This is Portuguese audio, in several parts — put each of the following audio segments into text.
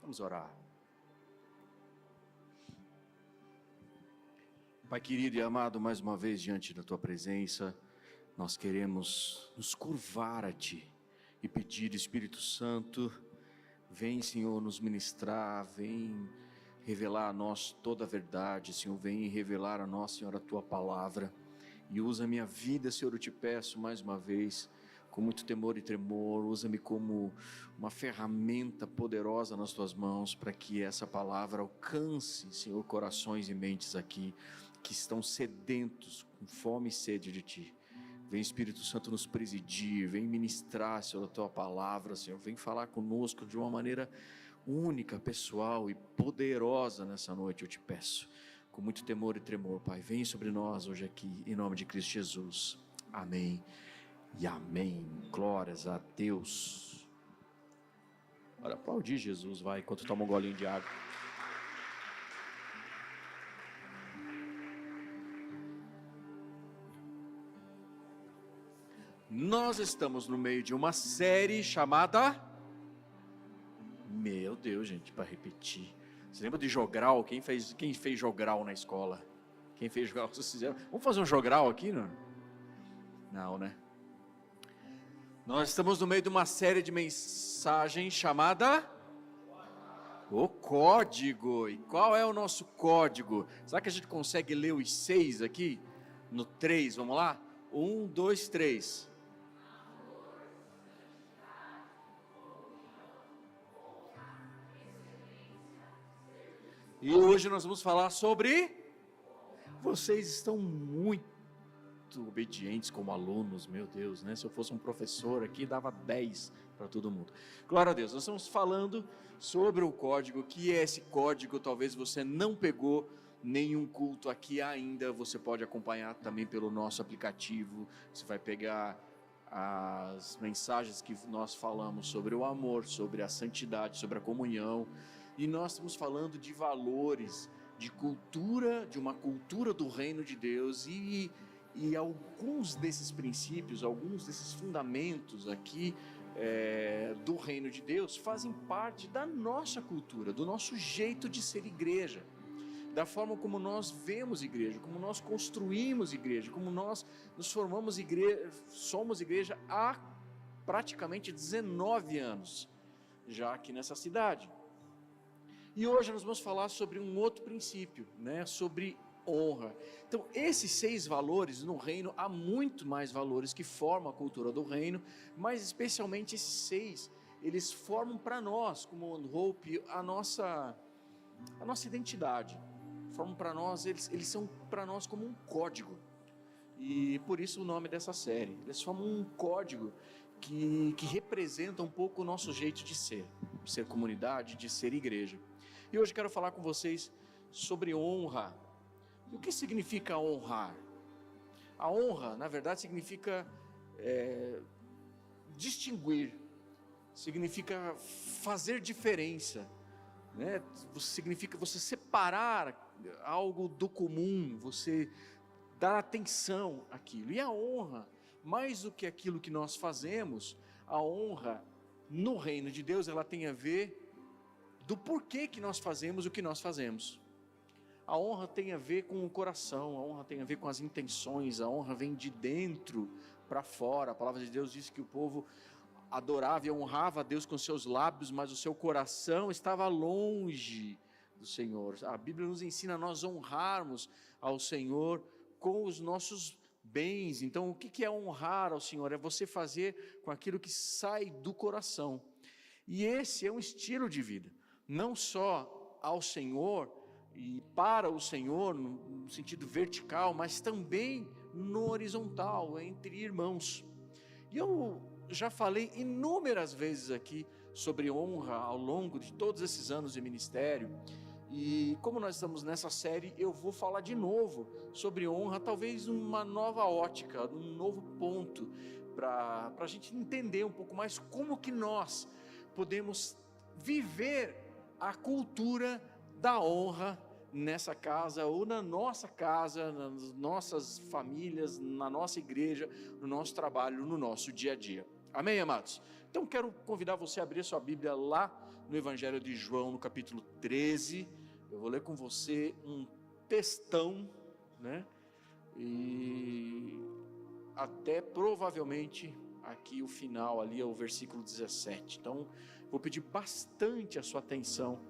Vamos orar. Pai querido e amado, mais uma vez diante da Tua presença, nós queremos nos curvar a Ti e pedir, Espírito Santo, vem, Senhor, nos ministrar, vem revelar a nós toda a verdade, Senhor, vem revelar a nós, Senhor, a Tua palavra, e usa a minha vida, Senhor, eu te peço mais uma vez, com muito temor e tremor, usa-me como uma ferramenta poderosa nas Tuas mãos, para que essa palavra alcance, Senhor, corações e mentes aqui, que estão sedentos, com fome e sede de Ti. Vem, Espírito Santo, nos presidir, vem ministrar, Senhor, a Tua palavra, Senhor, vem falar conosco de uma maneira única, pessoal e poderosa nessa noite, eu te peço, com muito temor e tremor, Pai, vem sobre nós hoje aqui, em nome de Cristo Jesus, amém e amém, glórias a Deus. Olha, aplaudir Jesus, vai, enquanto toma um golinho de água. Nós estamos no meio de uma série chamada... Meu Deus, gente, para repetir. Você lembra de jogral? Quem fez jogral na escola? Quem fez jogral? Vocês fizeram? Vamos fazer um jogral aqui, não? Não, né? Nós estamos no meio de uma série de mensagens chamada... O Código. E qual é o nosso código? Será que a gente consegue ler os 6 aqui? No 3, vamos lá? 1, 2, 3. E hoje nós vamos falar sobre... Vocês estão muito obedientes como alunos, meu Deus, né? Se eu fosse um professor aqui, dava 10 para todo mundo. Glória a Deus, nós estamos falando sobre o código, que é esse código, talvez você não pegou nenhum culto aqui ainda, você pode acompanhar também pelo nosso aplicativo, você vai pegar as mensagens que nós falamos sobre o amor, sobre a santidade, sobre a comunhão, e nós estamos falando de valores, de cultura, de uma cultura do reino de Deus, e alguns desses princípios, alguns desses fundamentos aqui do reino de Deus fazem parte da nossa cultura, do nosso jeito de ser igreja, da forma como nós vemos igreja, como nós construímos igreja, como nós nos formamos igreja, somos igreja há praticamente 19 anos, já aqui nessa cidade. E hoje nós vamos falar sobre um outro princípio, né? Sobre honra. Então, esses 6 valores no reino, há muito mais valores que formam a cultura do reino, mas especialmente esses 6, eles formam para nós, como One Hope, a nossa identidade. Formam para nós, eles são para nós como um código. E por isso o nome dessa série. Eles formam um código que representa um pouco o nosso jeito de ser comunidade, de ser igreja. E hoje quero falar com vocês sobre honra. E o que significa honrar? A honra, na verdade, significa distinguir, significa fazer diferença, né? Significa você separar algo do comum, você dar atenção àquilo. E a honra, mais do que aquilo que nós fazemos, a honra no reino de Deus, ela tem a ver do porquê que nós fazemos o que nós fazemos. A honra tem a ver com o coração, a honra tem a ver com as intenções, a honra vem de dentro para fora. A palavra de Deus diz que o povo adorava e honrava a Deus com seus lábios, mas o seu coração estava longe do Senhor. A Bíblia nos ensina a nós honrarmos ao Senhor com os nossos bens. Então, o que é honrar ao Senhor? É você fazer com aquilo que sai do coração. E esse é um estilo de vida, não só ao Senhor e para o Senhor no sentido vertical, mas também no horizontal, entre irmãos. E eu já falei inúmeras vezes aqui sobre honra ao longo de todos esses anos de ministério, e como nós estamos nessa série, eu vou falar de novo sobre honra, talvez uma nova ótica, um novo ponto, para a gente entender um pouco mais como que nós podemos viver a cultura da honra nessa casa, ou na nossa casa, nas nossas famílias, na nossa igreja, no nosso trabalho, no nosso dia a dia. Amém, amados? Então quero convidar você a abrir sua Bíblia lá no Evangelho de João, no capítulo 13. Eu vou ler com você um textão, né? E até provavelmente aqui o final ali é o versículo 17. Então, vou pedir bastante a sua atenção,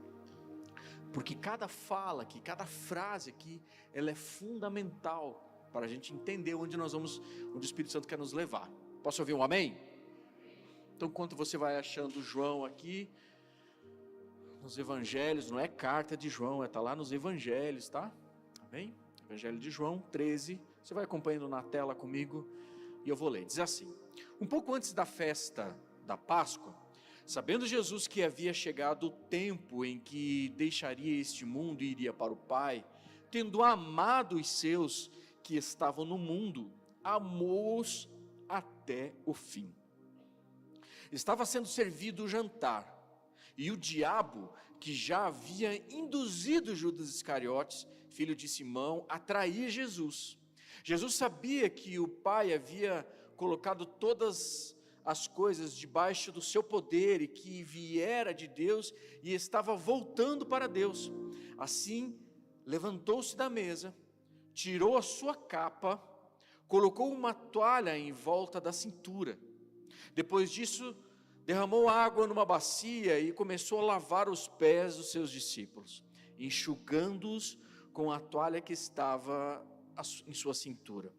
porque cada fala aqui, cada frase aqui, ela é fundamental para a gente entender onde o Espírito Santo quer nos levar. Posso ouvir um amém? Então, enquanto você vai achando João aqui, nos evangelhos, não é carta de João, está lá nos evangelhos, tá? Amém? Evangelho de João 13, você vai acompanhando na tela comigo, e eu vou ler. Diz assim: um pouco antes da festa da Páscoa, sabendo Jesus que havia chegado o tempo em que deixaria este mundo e iria para o Pai, tendo amado os seus que estavam no mundo, amou-os até o fim. Estava sendo servido o jantar, e o diabo, que já havia induzido Judas Iscariotes, filho de Simão, a trair Jesus. Jesus sabia que o Pai havia colocado todas as coisas debaixo do seu poder e que viera de Deus e estava voltando para Deus. Assim, levantou-se da mesa, tirou a sua capa, colocou uma toalha em volta da cintura. Depois disso, derramou água numa bacia e começou a lavar os pés dos seus discípulos, enxugando-os com a toalha que estava em sua cintura.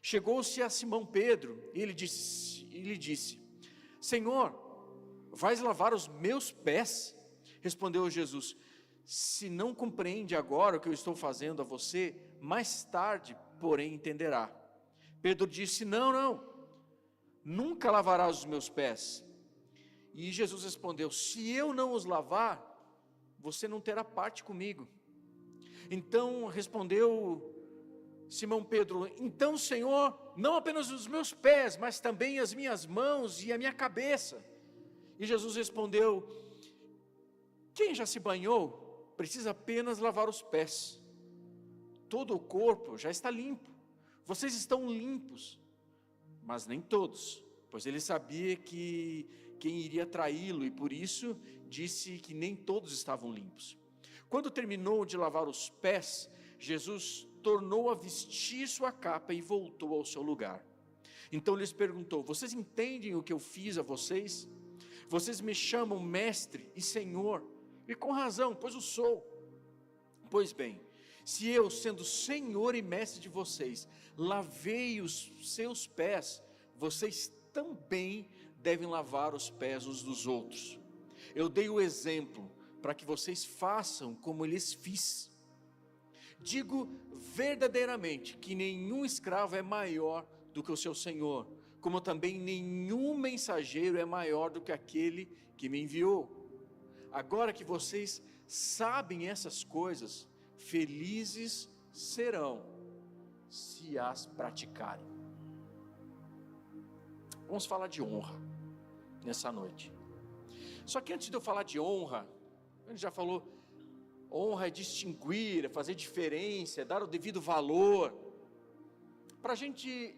Chegou-se a Simão Pedro e lhe disse: Senhor, vais lavar os meus pés? Respondeu Jesus: se não compreende agora o que eu estou fazendo a você, mais tarde, porém, entenderá. Pedro disse: não, nunca lavarás os meus pés. E Jesus respondeu: se eu não os lavar, você não terá parte comigo. Então respondeu Simão Pedro: então, Senhor, não apenas os meus pés, mas também as minhas mãos e a minha cabeça. E Jesus respondeu: quem já se banhou, precisa apenas lavar os pés. Todo o corpo já está limpo. Vocês estão limpos, mas nem todos, pois ele sabia que quem iria traí-lo, e por isso disse que nem todos estavam limpos. Quando terminou de lavar os pés, Jesus tornou a vestir sua capa e voltou ao seu lugar. Então lhes perguntou: vocês entendem o que eu fiz a vocês? Vocês me chamam mestre e senhor, e com razão, pois o sou. Pois bem, se eu, sendo senhor e mestre de vocês, lavei os seus pés, vocês também devem lavar os pés uns dos outros. Eu dei o exemplo para que vocês façam como eu lhes fiz. Digo verdadeiramente que nenhum escravo é maior do que o seu senhor, como também nenhum mensageiro é maior do que aquele que me enviou. Agora que vocês sabem essas coisas, felizes serão se as praticarem. Vamos falar de honra nessa noite. Só que antes de eu falar de honra, a gente já falou, honra é distinguir, é fazer diferença, é dar o devido valor. Para a gente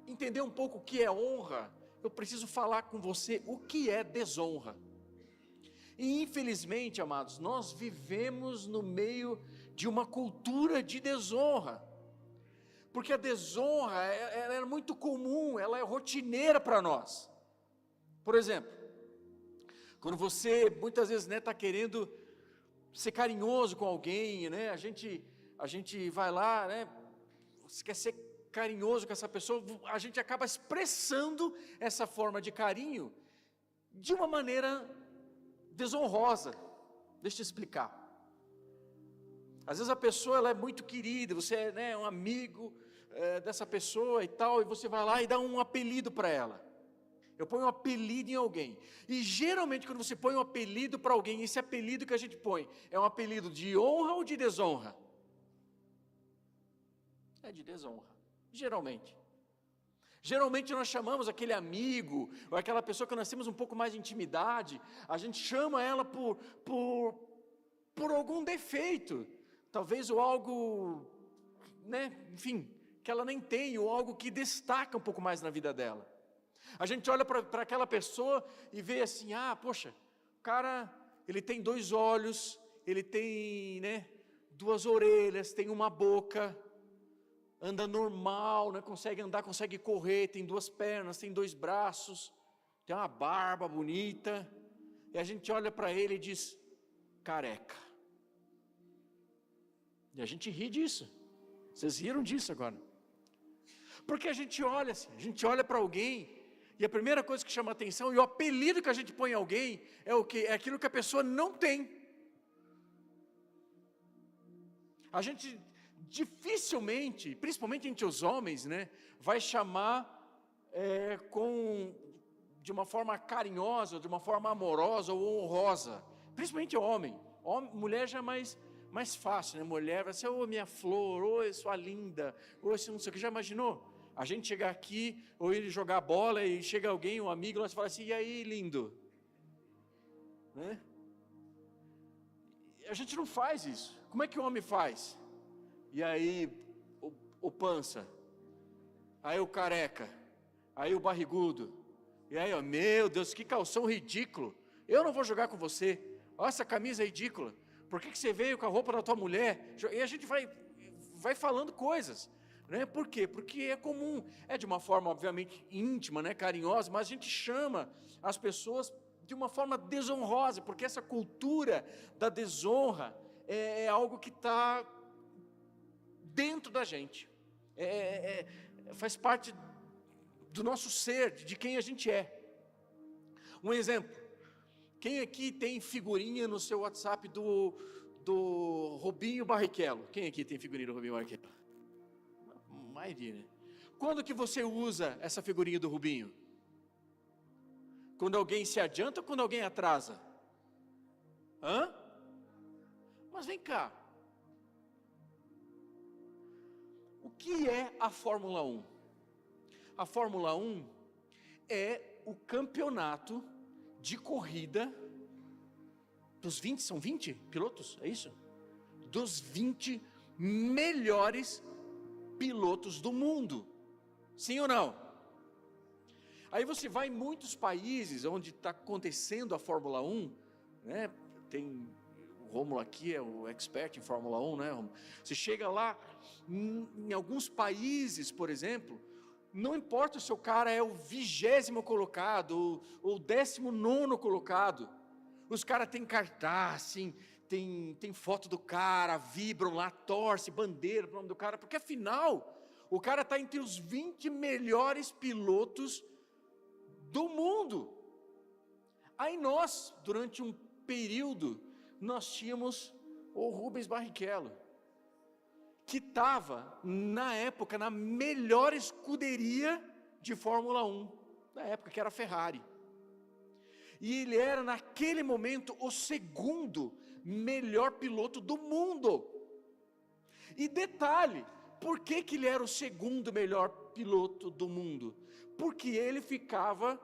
entender um pouco o que é honra, eu preciso falar com você o que é desonra. E infelizmente, amados, nós vivemos no meio de uma cultura de desonra, porque a desonra ela é muito comum, ela é rotineira para nós. Por exemplo, quando você muitas vezes está querendo ser carinhoso com alguém, a gente vai lá, você quer ser carinhoso com essa pessoa, a gente acaba expressando essa forma de carinho de uma maneira desonrosa. Deixa eu explicar. Às vezes a pessoa ela é muito querida, você é um amigo dessa pessoa e tal, e você vai lá e dá um apelido para ela. Eu ponho um apelido em alguém, e geralmente quando você põe um apelido para alguém, esse apelido que a gente põe, é um apelido de honra ou de desonra? É de desonra, geralmente. Geralmente nós chamamos aquele amigo, ou aquela pessoa que nós temos um pouco mais de intimidade, a gente chama ela por algum defeito, talvez ou algo, enfim, que ela nem tem, ou algo que destaca um pouco mais na vida dela. A gente olha para aquela pessoa e vê assim, poxa, cara, ele tem 2 olhos, ele tem, né, 2 orelhas, tem uma boca, anda normal, né, consegue andar, consegue correr, tem 2 pernas, tem 2 braços, tem uma barba bonita, e a gente olha para ele e diz, careca. E a gente ri disso. Vocês riram disso agora? Porque a gente olha assim, a gente olha para alguém, e a primeira coisa que chama atenção, e o apelido que a gente põe em alguém, é o quê? É aquilo que a pessoa não tem. A gente dificilmente, principalmente entre os homens, né, vai chamar de uma forma carinhosa, de uma forma amorosa ou honrosa, principalmente homem. Mulher já é mais fácil, né? Mulher vai ser, ô minha flor, ô sua linda, ô esse não sei o que, já imaginou? A gente chegar aqui, ou ele jogar bola e chega alguém, um amigo, lá você fala assim, e aí lindo? Né? A gente não faz isso. Como é que o homem faz? E aí o pança, aí o careca, aí o barrigudo, e aí, ó, meu Deus, que calção ridículo, eu não vou jogar com você, olha essa camisa ridícula, por que você veio com a roupa da tua mulher? E a gente vai falando coisas, né? Por quê? Porque é comum, é de uma forma obviamente íntima, né, carinhosa, mas a gente chama as pessoas de uma forma desonrosa, porque essa cultura da desonra é algo que está dentro da gente, faz parte do nosso ser, de quem a gente é. Um exemplo, quem aqui tem figurinha no seu WhatsApp do Rubinho Barrichello? Quem aqui tem figurinha do Rubinho Barrichello? A maioria, né? Quando que você usa essa figurinha do Rubinho? Quando alguém se adianta ou quando alguém atrasa? Hã? Mas vem cá, o que é a Fórmula 1? A Fórmula 1 é o campeonato de corrida dos 20, são 20 pilotos, é isso? Dos 20 melhores pilotos do mundo, sim ou não? Aí você vai em muitos países onde está acontecendo a Fórmula 1, né? Tem o Rômulo aqui, é o expert em Fórmula 1, né, Rômulo? Você chega lá, em alguns países, por exemplo, não importa se o cara é o 20º colocado, ou 19º colocado, os caras têm cartaz, assim, tem foto do cara, vibram lá, torce, bandeira para o nome do cara, porque afinal, o cara está entre os 20 melhores pilotos do mundo. Aí nós, durante um período, nós tínhamos o Rubens Barrichello, que estava, na época, na melhor escuderia de Fórmula 1, na época que era a Ferrari. E ele era, naquele momento, o 2º melhor piloto do mundo. E detalhe, por que ele era o 2º melhor piloto do mundo? Porque ele ficava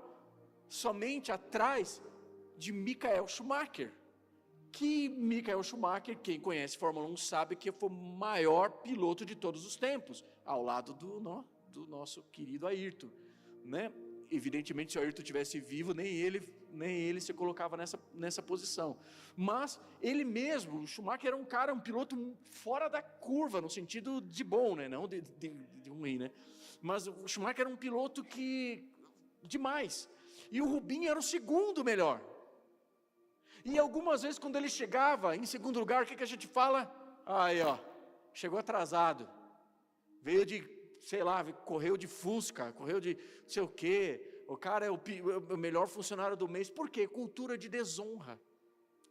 somente atrás de Michael Schumacher. Que Michael Schumacher, quem conhece Fórmula 1 sabe que foi o maior piloto de todos os tempos, ao lado do nosso querido Ayrton, né? Evidentemente, se o Ayrton estivesse vivo, nem ele se colocava nessa posição. Mas ele mesmo, o Schumacher era um piloto fora da curva, no sentido de bom, né? Não de ruim, né? Mas o Schumacher era um piloto demais. E o Rubinho era o 2º melhor. E algumas vezes, quando ele chegava em 2º lugar, o que a gente fala? Aí, ó, chegou atrasado. Veio de, sei lá, correu de Fusca, correu de não sei o quê. O cara é o melhor funcionário do mês. Por quê? Cultura de desonra.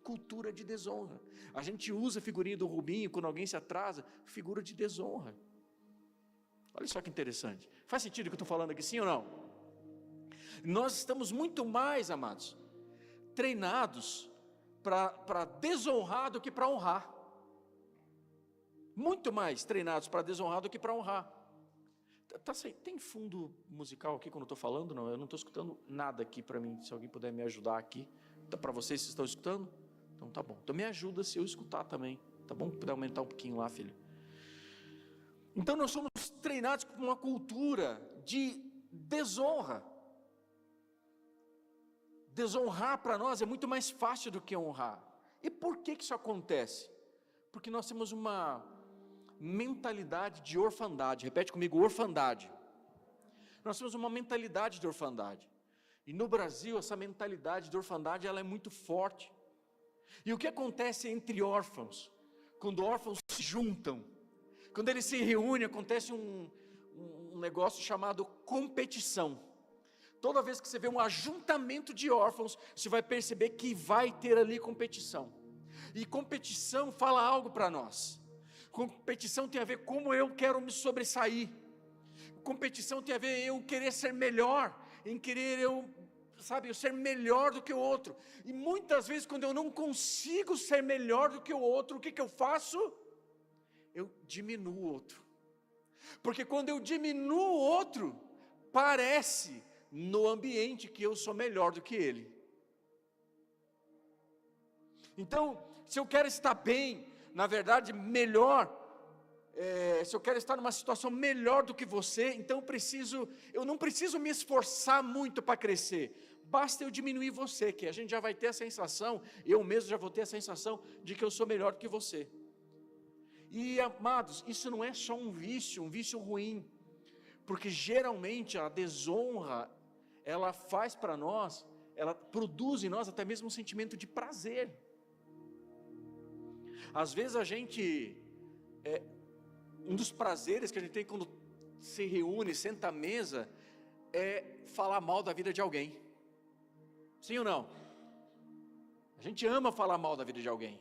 Cultura de desonra. A gente usa a figurinha do Rubinho, quando alguém se atrasa, figura de desonra. Olha só que interessante. Faz sentido o que eu estou falando aqui, sim ou não? Nós estamos muito mais, amados, treinados para desonrar do que para honrar. Muito mais treinados para desonrar do que para honrar. Tem fundo musical aqui quando eu estou falando? Não, eu não estou escutando nada aqui para mim. Se alguém puder me ajudar aqui. Para vocês, vocês estão escutando? Então tá bom. Então me ajuda se eu escutar também. Tá bom? Puder aumentar um pouquinho lá, filho. Então nós somos treinados com uma cultura de desonra. Desonrar para nós é muito mais fácil do que honrar. E por que isso acontece? Porque nós temos uma mentalidade de orfandade. Repete comigo, orfandade. Nós temos uma mentalidade de orfandade. E no Brasil, essa mentalidade de orfandade, ela é muito forte. E o que acontece entre órfãos? Quando órfãos se juntam, quando eles se reúnem, acontece um negócio chamado competição. Toda vez que você vê um ajuntamento de órfãos, você vai perceber que vai ter ali competição. E competição fala algo para nós. Competição tem a ver como eu quero me sobressair. Competição tem a ver eu querer ser melhor, em querer eu ser melhor do que o outro. E muitas vezes quando eu não consigo ser melhor do que o outro, o que eu faço? Eu diminuo o outro. Porque quando eu diminuo o outro, parece no ambiente que eu sou melhor do que ele. Então, se eu quero estar bem, na verdade melhor, se eu quero estar numa situação melhor do que você, então eu não preciso me esforçar muito para crescer, basta eu diminuir você, que a gente já vai ter a sensação, eu mesmo já vou ter a sensação de que eu sou melhor do que você. E amados, isso não é só um vício ruim, porque geralmente a desonra, ela faz para nós, ela produz em nós até mesmo um sentimento de prazer. Às vezes a gente, um dos prazeres que a gente tem quando se reúne, senta à mesa, é falar mal da vida de alguém. Sim ou não? A gente ama falar mal da vida de alguém.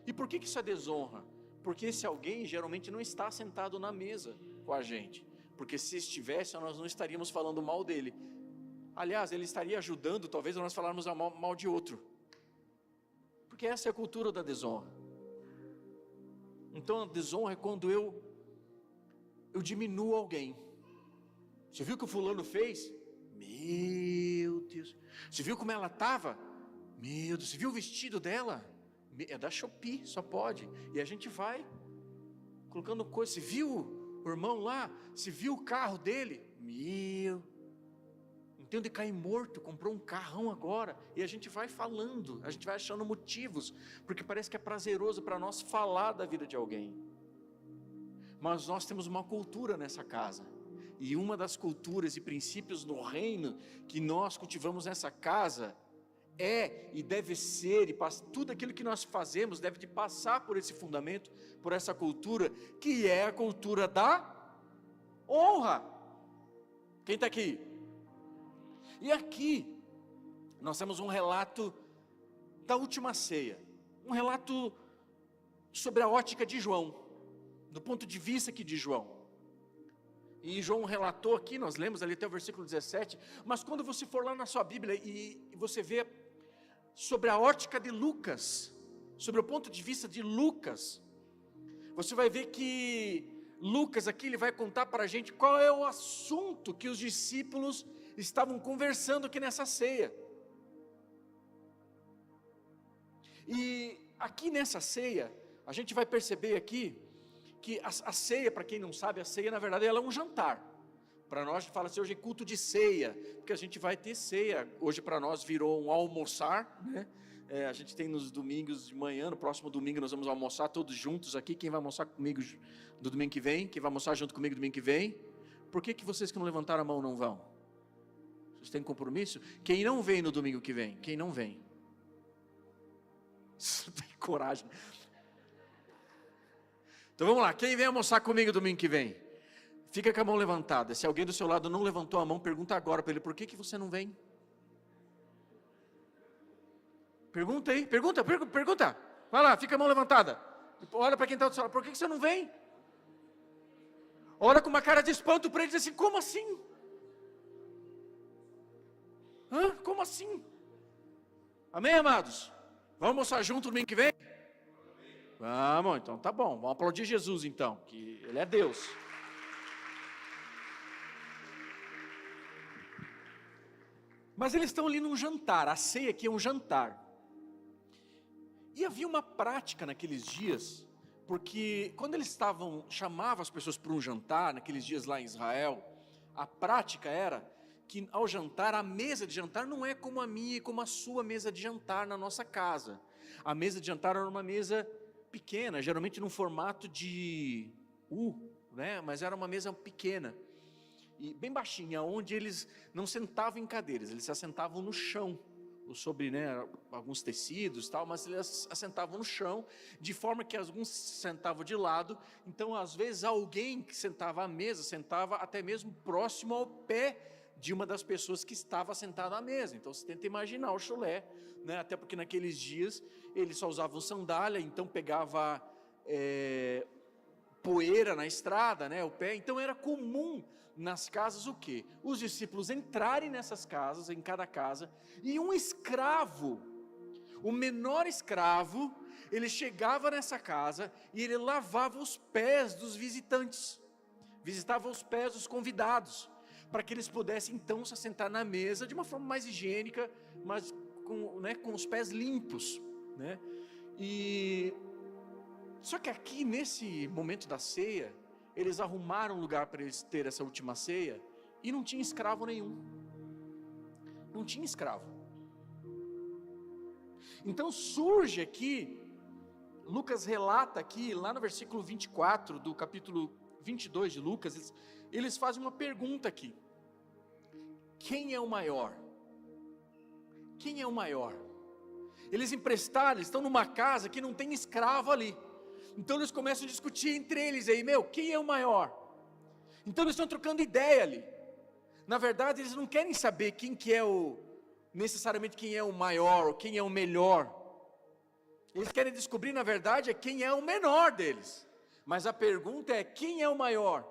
E por que isso é desonra? Porque esse alguém geralmente não está sentado na mesa com a gente. Porque se estivesse, nós não estaríamos falando mal dele. Aliás, ele estaria ajudando, talvez, a nós falarmos mal de outro. Porque essa é a cultura da desonra. Então a desonra é quando eu diminuo alguém. Você viu o que o fulano fez? Meu Deus. Você viu como ela estava? Meu Deus. Você viu o vestido dela? É da Shopee, só pode. E a gente vai colocando coisa. Você viu o irmão lá? Você viu o carro dele? Meu. Não tem onde cair morto, comprou um carrão agora. E a gente vai falando, a gente vai achando motivos, porque parece que é prazeroso para nós falar da vida de alguém. Mas nós temos uma cultura nessa casa. E uma das culturas e princípios no reino que nós cultivamos nessa casa é e deve ser, e tudo aquilo que nós fazemos deve de passar por esse fundamento, por essa cultura, que é a cultura da honra. Quem está aqui? E aqui, nós temos um relato da última ceia, um relato sobre a ótica de João, do ponto de vista aqui de João. E João relatou aqui, nós lemos ali até o versículo 17, mas quando você for lá na sua Bíblia e você vê sobre a ótica de Lucas, sobre o ponto de vista de Lucas, você vai ver que Lucas aqui, ele vai contar para a gente qual é o assunto que os discípulos estavam conversando aqui nessa ceia. E aqui nessa ceia, a gente vai perceber aqui, que a ceia, para quem não sabe, a ceia na verdade ela é um jantar. Para nós a gente fala assim, hoje é culto de ceia, porque a gente vai ter ceia, hoje para nós virou um almoçar, né? A gente tem nos domingos de manhã, no próximo domingo nós vamos almoçar todos juntos aqui. Quem vai almoçar comigo do domingo que vem? Quem vai almoçar junto comigo domingo que vem? Por que vocês que não levantaram a mão não vão? Vocês têm compromisso? Quem não vem no domingo que vem? Quem não vem? Tem coragem. Então vamos lá, quem vem almoçar comigo domingo que vem? Fica com a mão levantada. Se alguém do seu lado não levantou a mão, pergunta agora para ele, por que você não vem? Pergunta aí, pergunta. Vai lá, fica a mão levantada. Olha para quem está do seu lado, por que você não vem? Olha com uma cara de espanto para ele e diz assim, como assim? Como assim? Amém, amados? Vamos almoçar junto no domingo que vem? Vamos, então tá bom. Vamos aplaudir Jesus então, que Ele é Deus. Mas eles estão ali num jantar, a ceia aqui é um jantar. E havia uma prática naqueles dias, porque quando eles chamavam as pessoas para um jantar, naqueles dias lá em Israel, a prática era que ao jantar, a mesa de jantar não é como a minha e como a sua mesa de jantar na nossa casa. A mesa de jantar era uma mesa pequena, geralmente num formato de U, né? Mas era uma mesa pequena e bem baixinha, onde eles não sentavam em cadeiras, eles se assentavam no chão, sobre, né, alguns tecidos e tal, mas eles assentavam no chão, de forma que alguns sentavam de lado. Então às vezes alguém que sentava à mesa, sentava até mesmo próximo ao pé de uma das pessoas que estava sentada à mesa. Então você tenta imaginar o chulé, né? Até porque naqueles dias eles só usavam sandália, então pegava poeira na estrada, né, o pé. Então era comum nas casas o quê? Os discípulos entrarem nessas casas, em cada casa, e um escravo, o menor escravo, ele chegava nessa casa e ele lavava os pés dos visitantes, visitava os pés dos convidados, para que eles pudessem então se assentar na mesa de uma forma mais higiênica, mas com os pés limpos, né? Só que aqui nesse momento da ceia, eles arrumaram um lugar para eles ter essa última ceia, e não tinha escravo nenhum, não tinha escravo. Então surge aqui, Lucas relata aqui, lá no versículo 24 do capítulo 22 de Lucas, eles fazem uma pergunta aqui: quem é o maior? Quem é o maior? Eles emprestaram, eles estão numa casa que não tem escravo ali. Então eles começam a discutir entre eles aí, quem é o maior? Então eles estão trocando ideia ali. Na verdade eles não querem saber necessariamente quem é o maior, ou quem é o melhor. Eles querem descobrir, na verdade, quem é o menor deles. Mas a pergunta é, quem é o maior?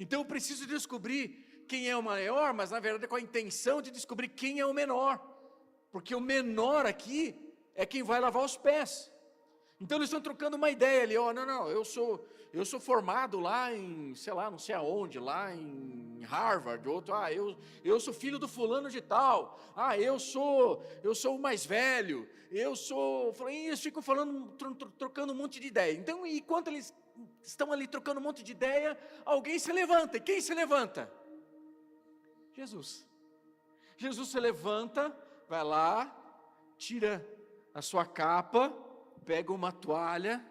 Então eu preciso descobrir quem é o maior, mas na verdade com a intenção de descobrir quem é o menor. Porque o menor aqui é quem vai lavar os pés. Então eles estão trocando uma ideia ali, eu sou formado lá em, sei lá, não sei aonde, lá em Harvard, outro, eu sou filho do fulano de tal, eu sou o mais velho, eles ficam falando, trocando um monte de ideia. Então, enquanto eles estão ali trocando um monte de ideia, alguém se levanta, e quem se levanta? Jesus se levanta, vai lá, tira a sua capa, pega uma toalha,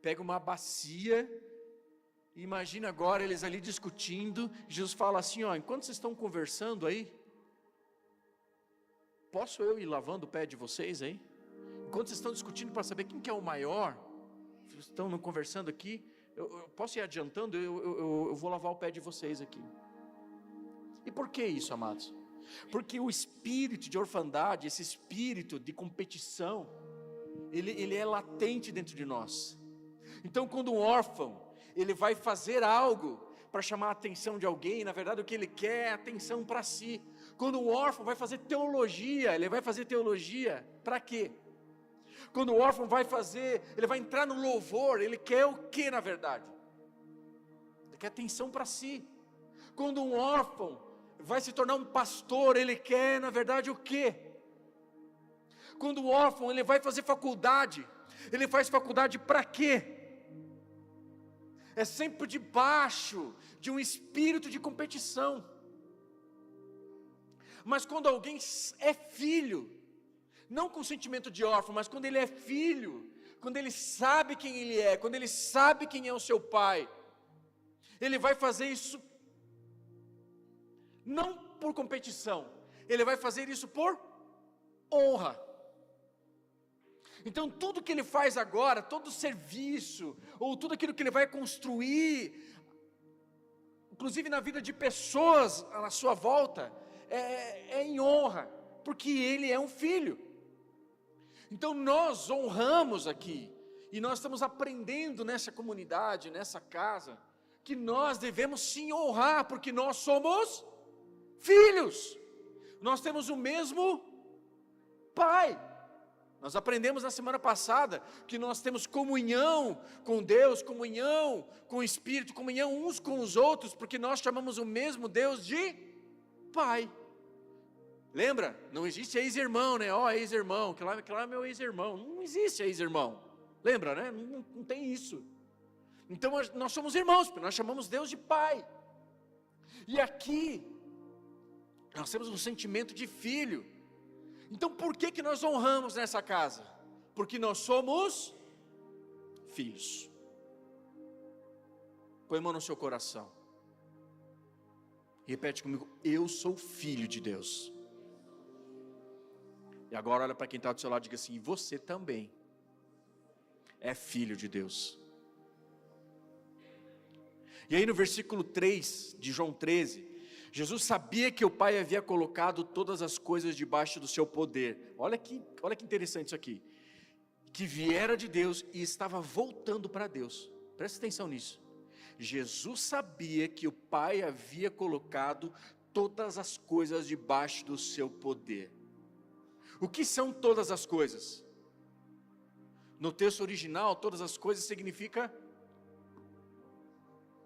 pega uma bacia, e imagina agora eles ali discutindo. Jesus fala assim, enquanto vocês estão conversando aí, posso eu ir lavando o pé de vocês aí? Enquanto vocês estão discutindo para saber quem que é o maior, vocês estão conversando aqui, eu posso ir adiantando, eu vou lavar o pé de vocês aqui. E por que isso, amados? Porque o espírito de orfandade, esse espírito de competição, ele é latente dentro de nós. Então quando um órfão, ele vai fazer algo para chamar a atenção de alguém, na verdade o que ele quer é atenção para si. Quando um órfão vai fazer teologia, ele vai fazer teologia para quê? Quando o órfão ele vai entrar no louvor, ele quer o que na verdade? Ele quer atenção para si. Quando um órfão vai se tornar um pastor, ele quer na verdade o quê? Quando o órfão ele vai fazer faculdade, ele faz faculdade para quê? É sempre debaixo de um espírito de competição. Mas quando alguém é filho, não com sentimento de órfão, mas quando ele é filho, quando ele sabe quem ele é, quando ele sabe quem é o seu pai, ele vai fazer isso não por competição, ele vai fazer isso por honra. Então tudo que ele faz agora, todo serviço, ou tudo aquilo que ele vai construir, inclusive na vida de pessoas à sua volta, é em honra, porque ele é um filho. Então nós honramos aqui, e nós estamos aprendendo nessa comunidade, nessa casa, que nós devemos sim honrar, porque nós somos filhos, nós temos o mesmo pai. Nós aprendemos na semana passada que nós temos comunhão com Deus, comunhão com o Espírito, comunhão uns com os outros, porque nós chamamos o mesmo Deus de Pai. Lembra? Não existe ex-irmão, né? Ex-irmão, que lá é meu ex-irmão. Não existe ex-irmão. Lembra, né? Não tem isso. Então nós somos irmãos, porque nós chamamos Deus de Pai. E aqui, Nós temos um sentimento de filho. Então por que nós honramos nessa casa? Porque nós somos filhos. Põe a mão no seu coração. Repete comigo: eu sou filho de Deus. E agora olha para quem está do seu lado e diga assim: e você também é filho de Deus. E aí no versículo 3 de João 13, Jesus sabia que o Pai havia colocado todas as coisas debaixo do seu poder. Olha que interessante isso aqui. Que viera de Deus e estava voltando para Deus. Presta atenção nisso. Jesus sabia que o Pai havia colocado todas as coisas debaixo do seu poder. O que são todas as coisas? No texto original, todas as coisas significa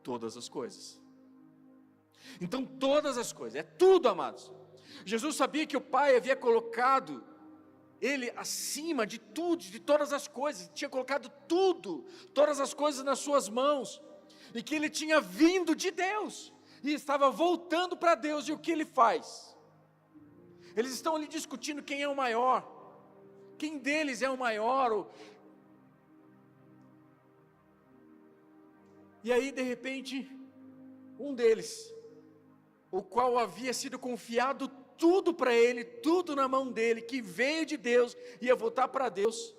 todas as coisas. Então todas as coisas, é tudo, amados. Jesus sabia que o Pai havia colocado Ele acima de tudo, de todas as coisas. Tinha colocado tudo, todas as coisas nas suas mãos. E que Ele tinha vindo de Deus e estava voltando para Deus. E o que Ele faz? Eles estão ali discutindo quem é o maior, quem deles é o maior. E aí de repente, um deles, o qual havia sido confiado tudo para ele, tudo na mão dele, que veio de Deus, ia voltar para Deus.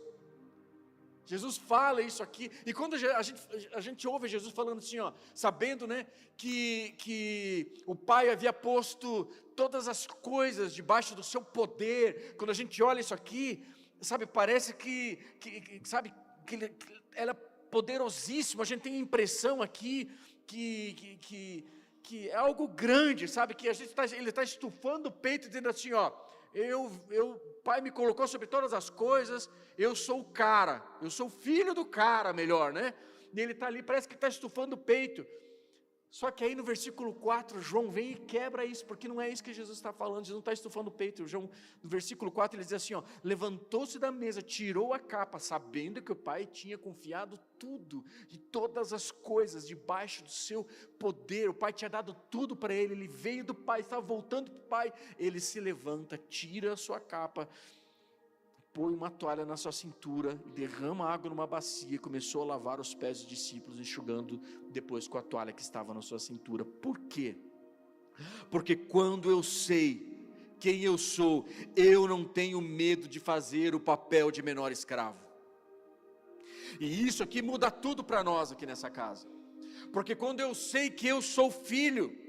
Jesus fala isso aqui, e quando a gente ouve Jesus falando assim, ó, sabendo, né, que o Pai havia posto todas as coisas debaixo do seu poder, quando a gente olha isso aqui, sabe, parece que ela é poderosíssimo. A gente tem a impressão aqui que é algo grande, sabe, que ele está estufando o peito, dizendo assim, ó, o Pai me colocou sobre todas as coisas, eu sou o cara, eu sou filho do cara, melhor, né? E ele está ali, parece que está estufando o peito. Só que aí no versículo 4, João vem e quebra isso, porque não é isso que Jesus está falando. Jesus não está estufando o peito. João, no versículo 4, ele diz assim, ó, levantou-se da mesa, tirou a capa, sabendo que o Pai tinha confiado tudo, e todas as coisas debaixo do seu poder. O Pai tinha dado tudo para ele, ele veio do Pai, estava voltando para o Pai. Ele se levanta, tira a sua capa, põe uma toalha na sua cintura, derrama água numa bacia e começou a lavar os pés dos discípulos, enxugando depois com a toalha que estava na sua cintura. Por quê? Porque quando eu sei quem eu sou, eu não tenho medo de fazer o papel de menor escravo. E isso aqui muda tudo para nós aqui nessa casa. Porque quando eu sei que eu sou filho,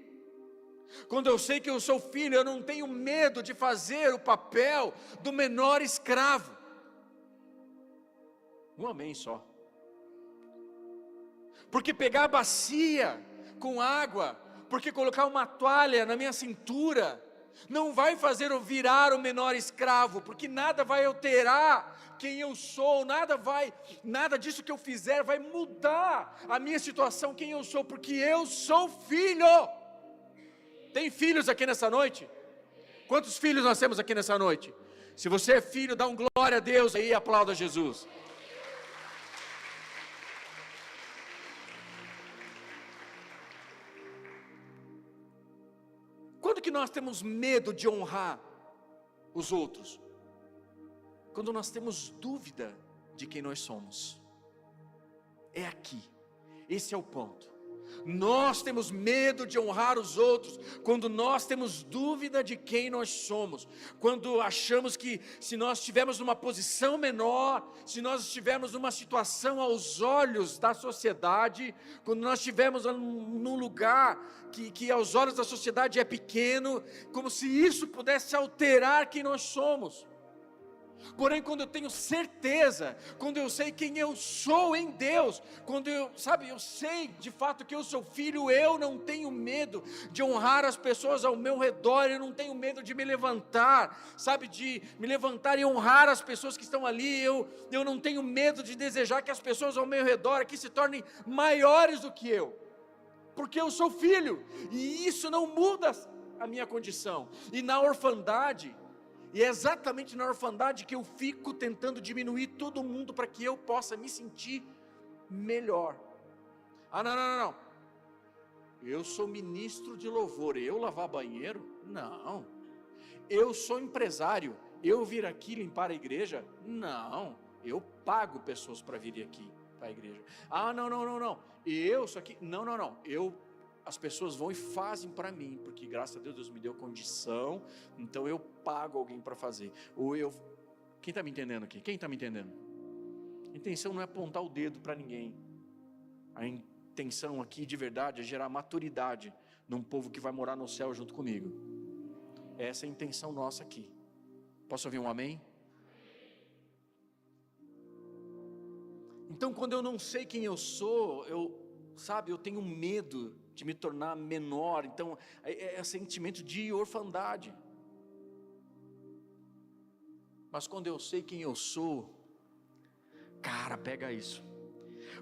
quando eu sei que eu sou filho, eu não tenho medo de fazer o papel do menor escravo. Um amém só. Porque pegar a bacia com água, porque colocar uma toalha na minha cintura, não vai fazer eu virar o menor escravo, porque nada vai alterar quem eu sou, nada disso que eu fizer vai mudar a minha situação, quem eu sou, porque eu sou filho. Tem filhos aqui nessa noite? Quantos filhos nós temos aqui nessa noite? Se você é filho, dá um glória a Deus aí e aplauda Jesus. Quando que nós temos medo de honrar os outros? Quando nós temos dúvida de quem nós somos. É aqui, esse é o ponto. Nós temos medo de honrar os outros quando nós temos dúvida de quem nós somos, quando achamos que se nós estivermos numa posição menor, se nós estivermos numa situação aos olhos da sociedade, quando nós estivermos num lugar que aos olhos da sociedade é pequeno, como se isso pudesse alterar quem nós somos. Porém, quando eu tenho certeza, quando eu sei quem eu sou em Deus, quando eu sei de fato que eu sou filho, eu não tenho medo de honrar as pessoas ao meu redor, eu não tenho medo de me levantar, de me levantar e honrar as pessoas que estão ali, eu não tenho medo de desejar que as pessoas ao meu redor aqui se tornem maiores do que eu, porque eu sou filho, e isso não muda a minha condição. E na orfandade, e é exatamente na orfandade que eu fico tentando diminuir todo mundo para que eu possa me sentir melhor. Não. Eu sou ministro de louvor, eu lavar banheiro? Não. Eu sou empresário, eu vir aqui limpar a igreja? Não. Eu pago pessoas para virem aqui para a igreja. Não. Eu sou aqui? Não. As pessoas vão e fazem para mim, porque graças a Deus, Deus me deu condição, então eu pago alguém para fazer. Quem está me entendendo aqui? Quem está me entendendo? A intenção não é apontar o dedo para ninguém. A intenção aqui de verdade é gerar maturidade num povo que vai morar no céu junto comigo. Essa é a intenção nossa aqui. Posso ouvir um amém? Então, quando eu não sei quem eu sou, eu tenho medo de me tornar menor. Então, é sentimento de orfandade. Mas quando eu sei quem eu sou, cara, pega isso.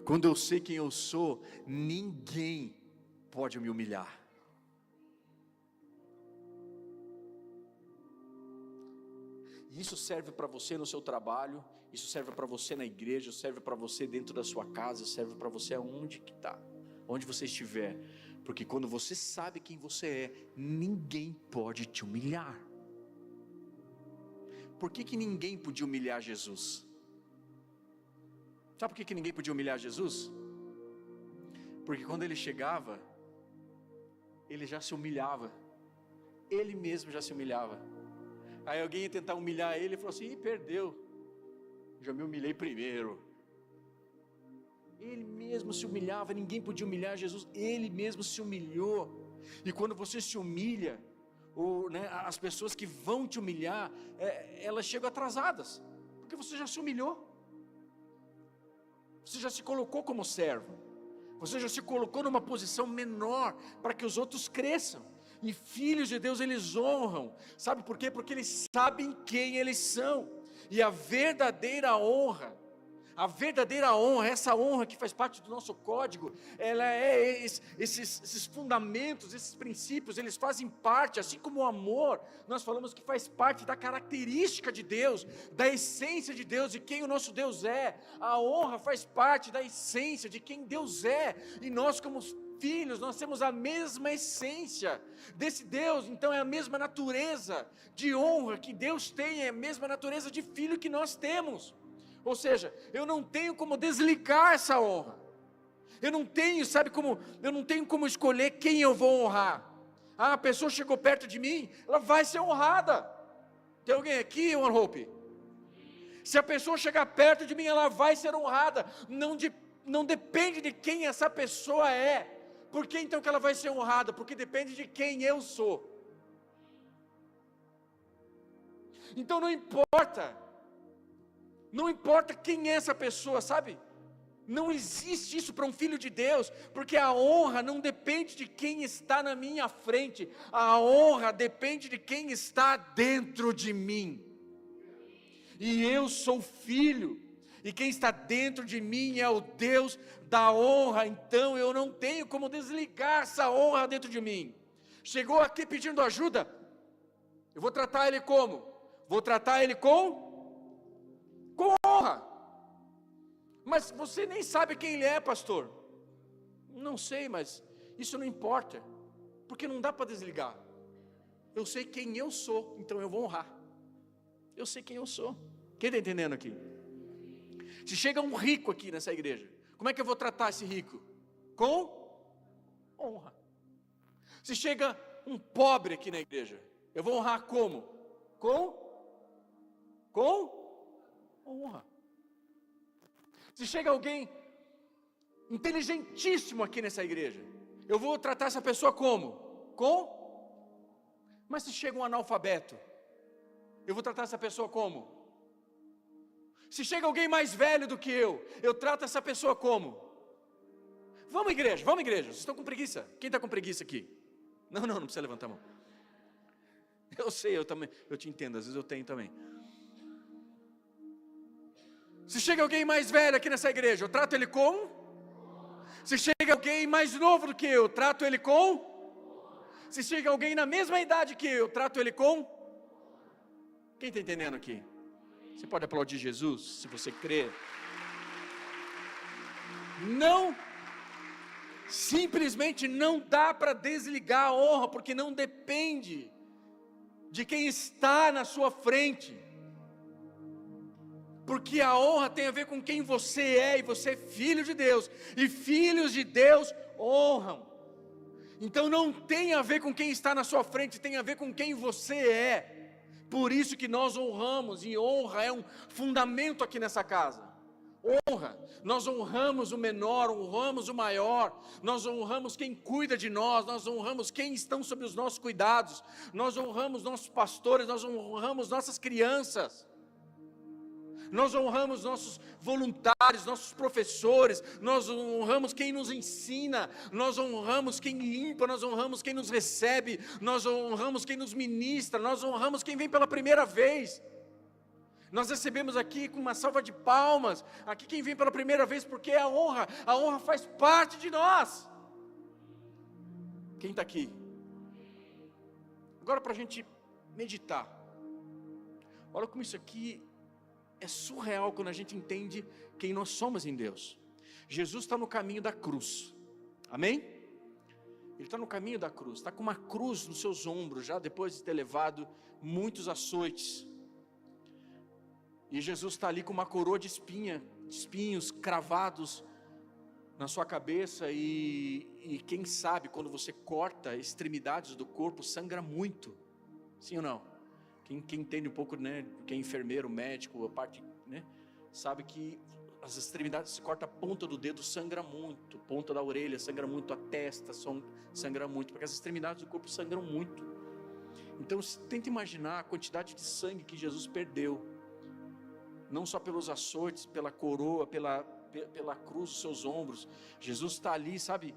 Quando eu sei quem eu sou, ninguém pode me humilhar. Isso serve para você no seu trabalho, isso serve para você na igreja, serve para você dentro da sua casa, serve para você aonde que está, onde você estiver. Porque quando você sabe quem você é, ninguém pode te humilhar. Por que ninguém podia humilhar Jesus? Sabe por que ninguém podia humilhar Jesus? Porque quando ele chegava, ele já se humilhava. Ele mesmo já se humilhava. Aí alguém ia tentar humilhar ele e falou assim: perdeu, já me humilhei primeiro. Ele mesmo se humilhava, ninguém podia humilhar Jesus, ele mesmo se humilhou. E quando você se humilha, as pessoas que vão te humilhar, elas chegam atrasadas, porque você já se humilhou, você já se colocou como servo, você já se colocou numa posição menor, para que os outros cresçam. E filhos de Deus eles honram, sabe por quê? Porque eles sabem quem eles são, e a verdadeira honra, essa honra que faz parte do nosso código, ela é esses fundamentos, esses princípios, eles fazem parte, assim como o amor, nós falamos que faz parte da característica de Deus, da essência de Deus, de quem o nosso Deus é. A honra faz parte da essência de quem Deus é, e nós como filhos, nós temos a mesma essência desse Deus, então é a mesma natureza de honra que Deus tem, é a mesma natureza de filho que nós temos. Ou seja, eu não tenho como desligar essa honra, eu não tenho como escolher quem eu vou honrar. A pessoa chegou perto de mim, ela vai ser honrada. Tem alguém aqui, One Hope? Se a pessoa chegar perto de mim, ela vai ser honrada, não depende de quem essa pessoa é. Por que então que ela vai ser honrada? Porque depende de quem eu sou. Então não importa quem é essa pessoa, sabe? Não existe isso para um filho de Deus, porque a honra não depende de quem está na minha frente, a honra depende de quem está dentro de mim. E eu sou filho, e quem está dentro de mim é o Deus da honra, então eu não tenho como desligar essa honra dentro de mim. Chegou aqui pedindo ajuda, eu vou tratar ele como? Vou tratar ele com honra. Mas você nem sabe quem ele é, pastor. Não sei, mas isso não importa, porque não dá para desligar. Eu sei quem eu sou, então eu vou honrar. Eu sei quem eu sou. Quem está entendendo aqui? Se chega um rico aqui nessa igreja, como é que eu vou tratar esse rico? Com honra. Se chega um pobre aqui na igreja, eu vou honrar como? Com honra. Se chega alguém inteligentíssimo aqui nessa igreja, eu vou tratar essa pessoa como? Mas se chega um analfabeto, eu vou tratar essa pessoa como? Se chega alguém mais velho do que eu trato essa pessoa como? Vamos igreja, vocês estão com preguiça? Quem está com preguiça aqui? Não precisa levantar a mão. Eu sei, eu também, eu te entendo, às vezes eu tenho também. Se chega alguém mais velho aqui nessa igreja, eu trato ele como? Se chega alguém mais novo do que eu trato ele com? Se chega alguém na mesma idade que eu trato ele com? Quem está entendendo aqui? Você pode aplaudir Jesus, se você crer. Simplesmente não dá para desligar a honra, porque não depende de quem está na sua frente. Porque a honra tem a ver com quem você é, e você é filho de Deus, e filhos de Deus honram. Então não tem a ver com quem está na sua frente, tem a ver com quem você é. Por isso que nós honramos, e honra é um fundamento aqui nessa casa. Honra, nós honramos o menor, honramos o maior, nós honramos quem cuida de nós honramos quem estão sob os nossos cuidados, nós honramos nossos pastores, nós honramos nossas crianças, nós honramos nossos voluntários, nossos professores, nós honramos quem nos ensina, nós honramos quem limpa, nós honramos quem nos recebe, nós honramos quem nos ministra, nós honramos quem vem pela primeira vez. Nós recebemos aqui com uma salva de palmas, aqui quem vem pela primeira vez, porque a honra faz parte de nós. Quem está aqui? Agora para a gente meditar, olha como isso aqui é surreal quando a gente entende quem nós somos em Deus. Jesus está no caminho da cruz, amém? Ele está no caminho da cruz, está com uma cruz nos seus ombros, já depois de ter levado muitos açoites. E Jesus está ali com uma coroa de espinhos cravados na sua cabeça, e quem sabe quando você corta extremidades do corpo, sangra muito, sim ou não? Quem entende um pouco, né, quem é enfermeiro, médico, a parte, né, sabe que as extremidades, se corta a ponta do dedo, sangra muito, ponta da orelha sangra muito, a testa sangra muito, porque as extremidades do corpo sangram muito. Então tenta imaginar a quantidade de sangue que Jesus perdeu, não só pelos açoites, pela coroa, pela cruz dos seus ombros. Jesus está ali, sabe,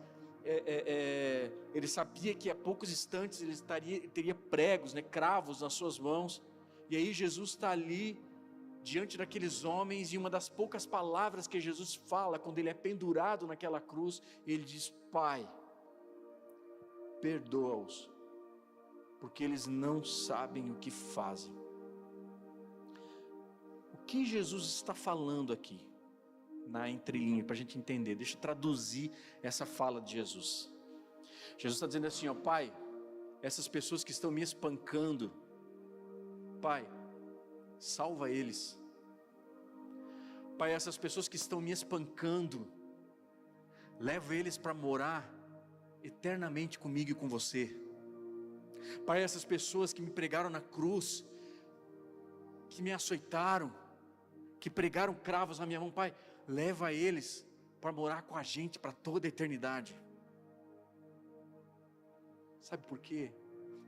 ele sabia que a poucos instantes ele teria pregos, né, cravos nas suas mãos, e aí Jesus está ali, diante daqueles homens, e uma das poucas palavras que Jesus fala, quando ele é pendurado naquela cruz, ele diz: Pai, perdoa-os, porque eles não sabem o que fazem. O que Jesus está falando aqui, na entrelinha, para a gente entender? Deixa eu traduzir essa fala de Jesus. Jesus está dizendo assim, ó: Pai, essas pessoas que estão me espancando, Pai, salva eles. Pai, essas pessoas que estão me espancando, leva eles para morar eternamente comigo e com você. Pai, essas pessoas que me pregaram na cruz, que me açoitaram, que pregaram cravos na minha mão, Pai, leva eles para morar com a gente para toda a eternidade. Sabe por quê?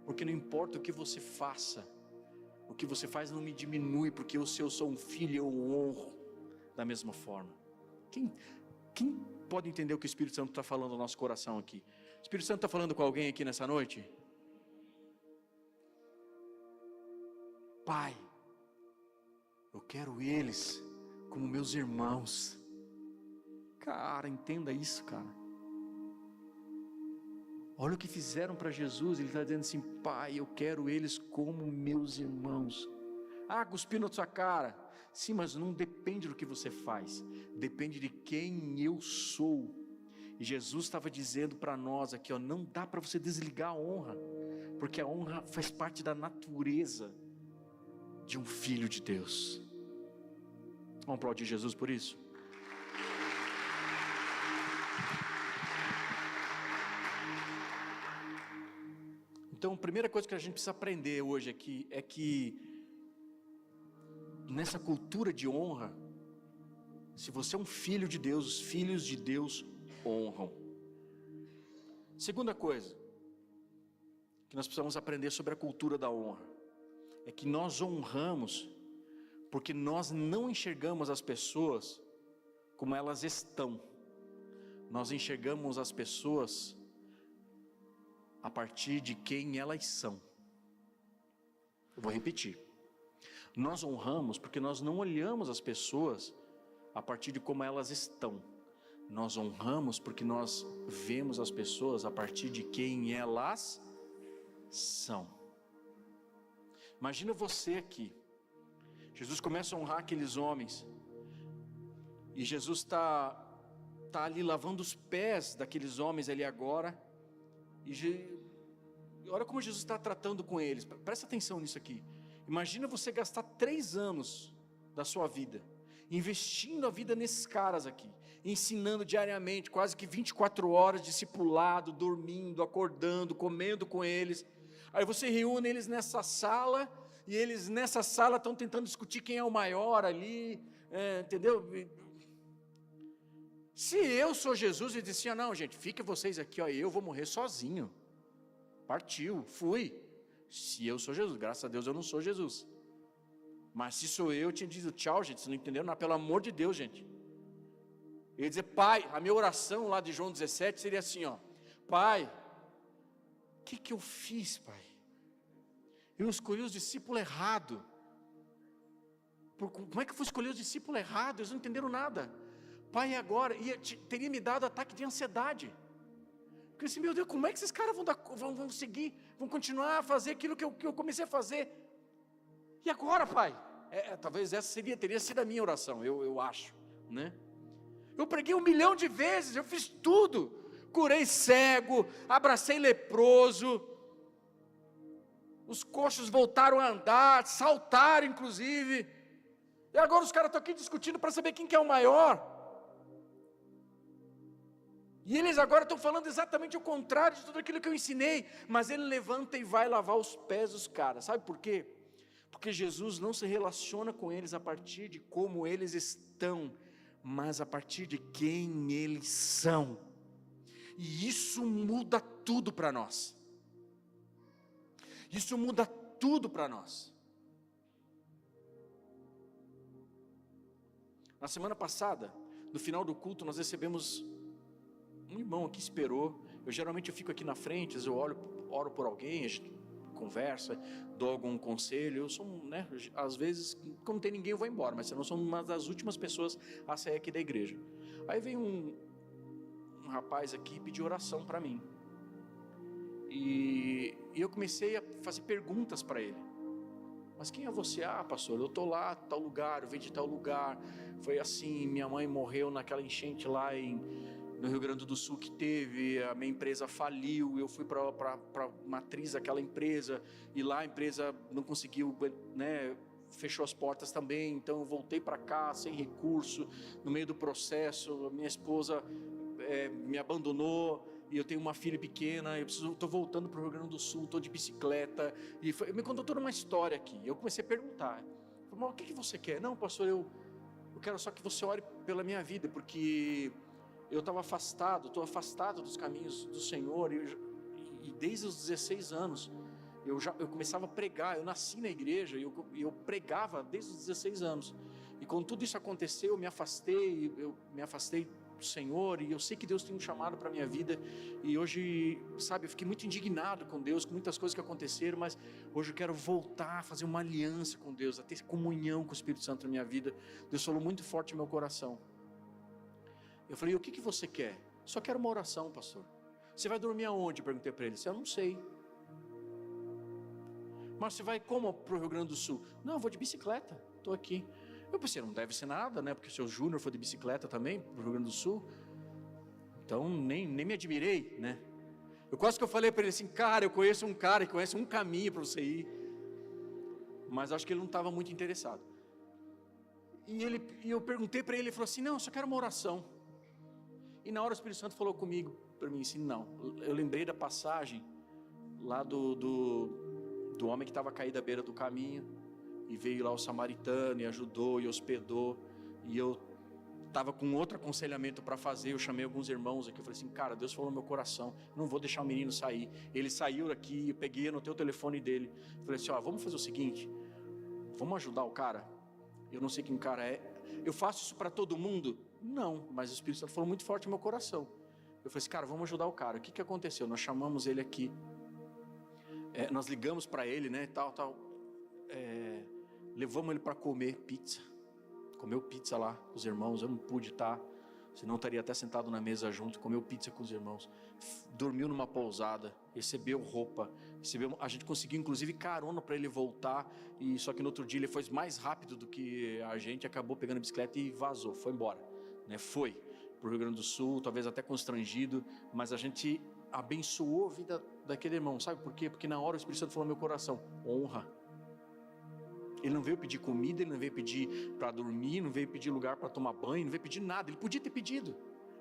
Porque não importa o que você faça, o que você faz não me diminui, porque se eu sou um filho, eu honro da mesma forma. Quem pode entender o que o Espírito Santo está falando no nosso coração aqui? O Espírito Santo está falando com alguém aqui nessa noite? Pai, eu quero eles como meus irmãos. Cara, entenda isso, cara. Olha o que fizeram para Jesus. Ele está dizendo assim: Pai, eu quero eles como meus irmãos. Cuspir na sua cara. Sim, mas não depende do que você faz, depende de quem eu sou. E Jesus estava dizendo para nós aqui, ó, não dá para você desligar a honra, porque a honra faz parte da natureza de um filho de Deus. Vamos aplaudir Jesus por isso? Então, a primeira coisa que a gente precisa aprender hoje aqui é que nessa cultura de honra, se você é um filho de Deus, os filhos de Deus honram. Segunda coisa que nós precisamos aprender sobre a cultura da honra é que nós honramos porque nós não enxergamos as pessoas como elas estão, nós enxergamos as pessoas a partir de quem elas são. Eu vou repetir. Nós honramos porque nós não olhamos as pessoas a partir de como elas estão. Nós honramos porque nós vemos as pessoas a partir de quem elas são. Imagina você aqui. Jesus começa a honrar aqueles homens. E Jesus está ali lavando os pés daqueles homens ali agora. olha como Jesus está tratando com eles, presta atenção nisso aqui. Imagina você gastar 3 anos da sua vida, investindo a vida nesses caras aqui, ensinando diariamente, quase que 24 horas, discipulado, dormindo, acordando, comendo com eles. Aí você reúne eles nessa sala, e eles nessa sala estão tentando discutir quem é o maior ali, entendeu? Se eu sou Jesus, eu disse assim, não gente, fiquem vocês aqui, ó, eu vou morrer sozinho. Partiu, fui. Se eu sou Jesus, graças a Deus eu não sou Jesus. Mas se sou eu tinha dito tchau, gente, vocês não entenderam nada, pelo amor de Deus, gente. Eu ia dizer, pai, a minha oração lá de João 17 seria assim, ó, pai, o que eu fiz, pai? Eu escolhi os discípulos errado. Como é que eu fui escolher os discípulos errados? Eles não entenderam nada. Pai, agora, teria me dado ataque de ansiedade. Porque assim, meu Deus, como é que esses caras vão seguir, vão continuar a fazer aquilo que eu comecei a fazer? E agora, pai? Talvez essa teria sido a minha oração, eu acho, né? Eu preguei 1 milhão de vezes, eu fiz tudo. Curei cego, abracei leproso, os coxos voltaram a andar, saltaram inclusive. E agora os caras estão aqui discutindo para saber quem que é o maior. E eles agora estão falando exatamente o contrário de tudo aquilo que eu ensinei. Mas ele levanta e vai lavar os pés dos caras. Sabe por quê? Porque Jesus não se relaciona com eles a partir de como eles estão, mas a partir de quem eles são. E isso muda tudo para nós. Isso muda tudo para nós. Na semana passada, no final do culto, nós recebemos um irmão aqui, esperou. Eu geralmente fico aqui na frente, eu oro por alguém, a gente conversa, dou algum conselho. Eu sou, né, às vezes, como não tem ninguém, eu vou embora, mas eu não sou uma das últimas pessoas a sair aqui da igreja. Aí veio um rapaz aqui pedir oração para mim. E eu comecei a fazer perguntas para ele. Mas quem é você? Ah, pastor, eu estou lá, tal lugar, eu venho de tal lugar. Foi assim, minha mãe morreu naquela enchente lá no Rio Grande do Sul que teve, a minha empresa faliu, eu fui para a matriz daquela empresa, e lá a empresa não conseguiu, né, fechou as portas também, então eu voltei para cá sem recurso, no meio do processo, a minha esposa me abandonou, e eu tenho uma filha pequena, estou voltando para o Rio Grande do Sul, estou de bicicleta, e me contou toda uma história aqui. Eu comecei a perguntar, mas o que você quer? Não, pastor, eu quero só que você ore pela minha vida, porque eu estou afastado dos caminhos do Senhor, e desde os 16 anos, eu começava a pregar, eu nasci na igreja, e eu pregava desde os 16 anos, e quando tudo isso aconteceu, eu me afastei do Senhor, e eu sei que Deus tem um chamado para a minha vida, e hoje, sabe, eu fiquei muito indignado com Deus, com muitas coisas que aconteceram, mas hoje eu quero voltar a fazer uma aliança com Deus, a ter comunhão com o Espírito Santo na minha vida. Deus falou muito forte no meu coração. Eu falei, o que você quer? Só quero uma oração, pastor. Você vai dormir aonde? Eu perguntei para ele. Eu não sei. Mas você vai como para o Rio Grande do Sul? Não, eu vou de bicicleta, estou aqui. Eu pensei, não deve ser nada, né? Porque o seu Júnior foi de bicicleta também para o Rio Grande do Sul. Então nem me admirei, né? Eu quase que eu falei para ele assim, cara, eu conheço um cara que conhece um caminho para você ir. Mas acho que ele não estava muito interessado. E eu perguntei para ele, ele falou assim, não, eu só quero uma oração. E na hora o Espírito Santo falou comigo, para mim assim, não. Eu lembrei da passagem lá do homem que estava caído à beira do caminho, e veio lá o samaritano, e ajudou, e hospedou, e eu estava com outro aconselhamento para fazer. Eu chamei alguns irmãos aqui, eu falei assim, cara, Deus falou no meu coração, não vou deixar o menino sair. Ele saiu aqui, eu peguei, anotei o telefone dele, falei assim, vamos fazer o seguinte, vamos ajudar o cara? Eu não sei quem o cara é, eu faço isso para todo mundo? Não, mas o Espírito Santo falou muito forte no meu coração. Eu falei assim, cara, vamos ajudar o cara. O que aconteceu? Nós chamamos ele aqui, nós ligamos para ele, né, levamos ele para comer pizza. Comeu pizza lá com os irmãos, eu não pude estar, senão estaria até sentado na mesa junto. Comeu pizza com os irmãos, dormiu numa pousada, recebeu roupa, a gente conseguiu inclusive carona para ele voltar, e só que no outro dia ele foi mais rápido do que a gente, acabou pegando a bicicleta e vazou, foi embora, né? Foi para o Rio Grande do Sul, talvez até constrangido, mas a gente abençoou a vida daquele irmão. Sabe por quê? Porque na hora o Espírito Santo falou no meu coração: honra. Ele não veio pedir comida, ele não veio pedir para dormir, não veio pedir lugar para tomar banho, não veio pedir nada. Ele podia ter pedido,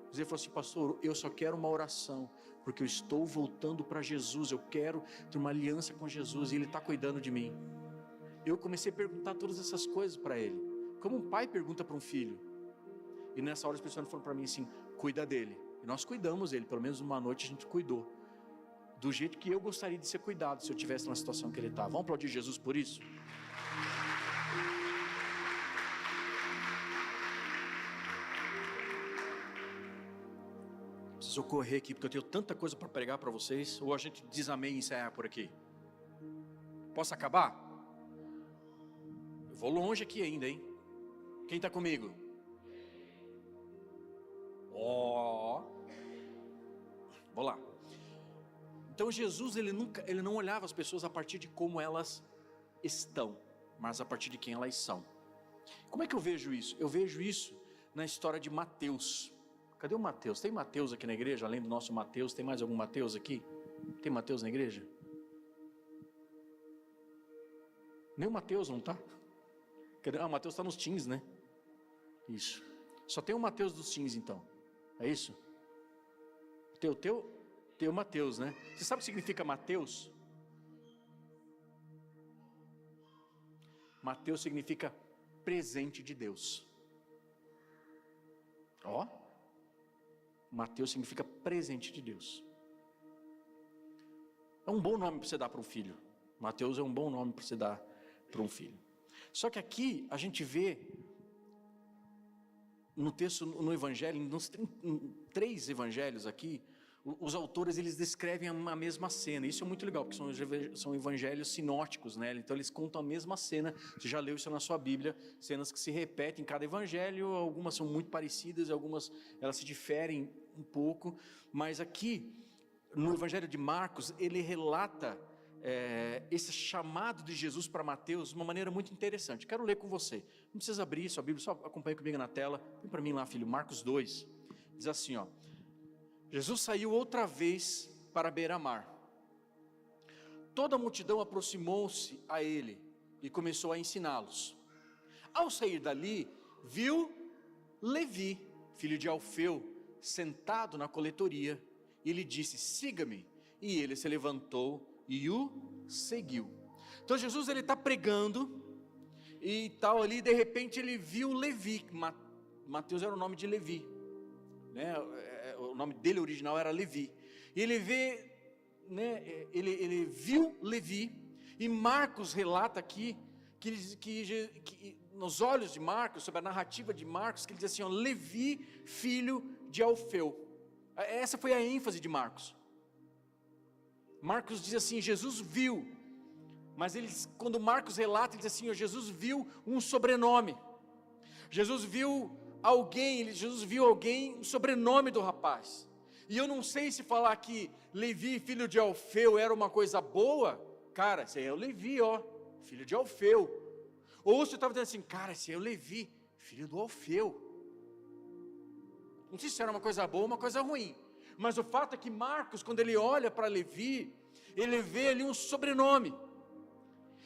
mas ele falou assim: pastor, eu só quero uma oração, porque eu estou voltando para Jesus, eu quero ter uma aliança com Jesus e Ele está cuidando de mim. Eu comecei a perguntar todas essas coisas para ele, como um pai pergunta para um filho. E nessa hora o Espírito Santo falou para mim assim: cuida dele. E nós cuidamos dele, pelo menos uma noite a gente cuidou, do jeito que eu gostaria de ser cuidado se eu estivesse na situação que ele estava. Vamos aplaudir Jesus por isso? Preciso correr aqui, porque eu tenho tanta coisa para pregar para vocês. Ou a gente diz amém e encerra por aqui? Posso acabar? Eu vou longe aqui ainda, hein? Quem está comigo? Vou lá. Então Jesus, ele não olhava as pessoas a partir de como elas estão, mas a partir de quem elas são. Como é que eu vejo isso? Eu vejo isso na história de Mateus. Cadê o Mateus? Tem Mateus aqui na igreja? Além do nosso Mateus, tem mais algum Mateus aqui? Tem Mateus na igreja? Nem o Mateus não está? O Mateus está nos teens, né? Isso. Só tem o Mateus dos teens então. É isso? Tem o Mateus, né? Você sabe o que significa Mateus? Mateus significa presente de Deus. Mateus significa presente de Deus. É um bom nome para você dar para um filho. Mateus é um bom nome para você dar para um filho. Só que aqui a gente vê no texto, no evangelho, nos 3 evangelhos aqui, os autores eles descrevem a mesma cena. Isso é muito legal, porque são evangelhos sinóticos, né? Então eles contam a mesma cena. Você já leu isso na sua Bíblia, cenas que se repetem em cada evangelho. Algumas são muito parecidas, algumas elas se diferem um pouco. Mas aqui, no evangelho de Marcos, ele relata esse chamado de Jesus para Mateus de uma maneira muito interessante. Quero ler com você. Não precisa abrir sua Bíblia, só acompanhe comigo na tela. Vem para mim lá, filho. Marcos 2. Diz assim, Jesus saiu outra vez para beira-mar. Toda a multidão aproximou-se a ele e começou a ensiná-los. Ao sair dali, viu Levi, filho de Alfeu, sentado na coletoria, e lhe disse: siga-me. E ele se levantou e o seguiu. Então Jesus ele está pregando e tal ali, de repente ele viu Levi. Mateus era o nome de Levi, né? O nome dele original era Levi. E ele vê, né? Ele viu Levi. E Marcos relata aqui que nos olhos de Marcos, sobre a narrativa de Marcos, que ele diz assim: Levi, filho de Alfeu. Essa foi a ênfase de Marcos. Marcos diz assim: Jesus viu. Mas quando Marcos relata, ele diz assim: Jesus viu um sobrenome. Jesus viu alguém, o sobrenome do rapaz. E eu não sei se falar que Levi, filho de Alfeu, era uma coisa boa. Cara, esse aí é o Levi, filho de Alfeu. Ou se eu estava dizendo assim: cara, esse aí é o Levi, filho do Alfeu. Não sei se era uma coisa boa ou uma coisa ruim. Mas o fato é que Marcos, quando ele olha para Levi, ele vê ali um sobrenome.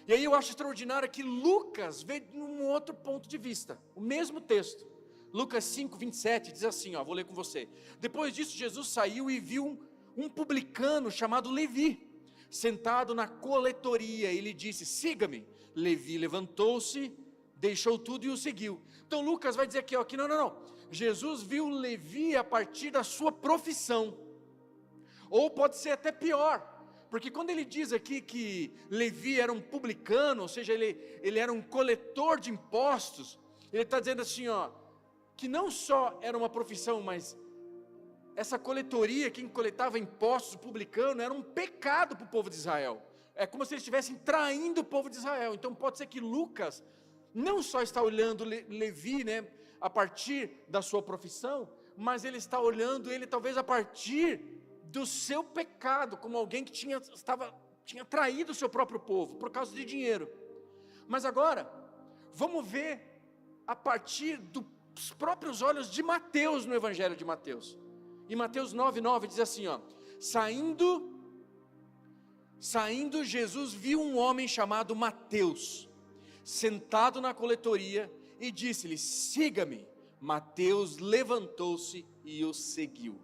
E aí eu acho extraordinário que Lucas vê de um outro ponto de vista. O mesmo texto. Lucas 5, 27 diz assim, vou ler com você. Depois disso Jesus saiu e viu um publicano chamado Levi, sentado na coletoria. Ele disse: siga-me. Levi levantou-se, deixou tudo e o seguiu. Então Lucas vai dizer aqui, que não. Jesus viu Levi a partir da sua profissão. Ou pode ser até pior. Porque quando ele diz aqui que Levi era um publicano, ou seja, ele era um coletor de impostos, ele está dizendo assim, que não só era uma profissão, mas essa coletoria, quem coletava impostos, o publicano, era um pecado para o povo de Israel. É como se eles estivessem traindo o povo de Israel. Então pode ser que Lucas não só está olhando Levi, né, a partir da sua profissão, mas ele está olhando ele talvez a partir do seu pecado, como alguém que tinha traído o seu próprio povo, por causa de dinheiro. Mas agora, vamos ver a partir dos próprios olhos de Mateus, no Evangelho de Mateus. Em Mateus 9:9 diz assim, Saindo, Jesus viu um homem chamado Mateus, sentado na coletoria, e disse-lhe: siga-me. Mateus levantou-se e o seguiu.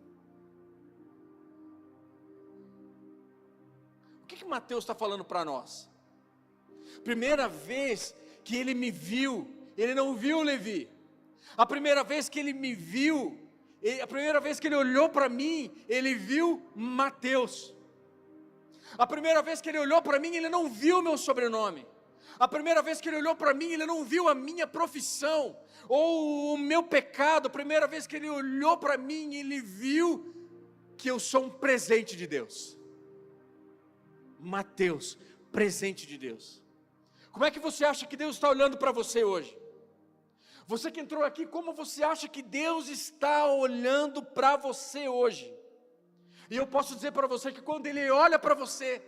O que Mateus está falando para nós? Primeira vez que ele me viu, ele não viu Levi. A primeira vez que ele me viu, a primeira vez que ele olhou para mim, ele viu Mateus. A primeira vez que ele olhou para mim, ele não viu o meu sobrenome. A primeira vez que ele olhou para mim, ele não viu a minha profissão, ou o meu pecado. A primeira vez que ele olhou para mim, ele viu que eu sou um presente de Deus. Mateus, presente de Deus. Como é que você acha que Deus está olhando para você hoje? Você que entrou aqui, como você acha que Deus está olhando para você hoje? E eu posso dizer para você que quando Ele olha para você,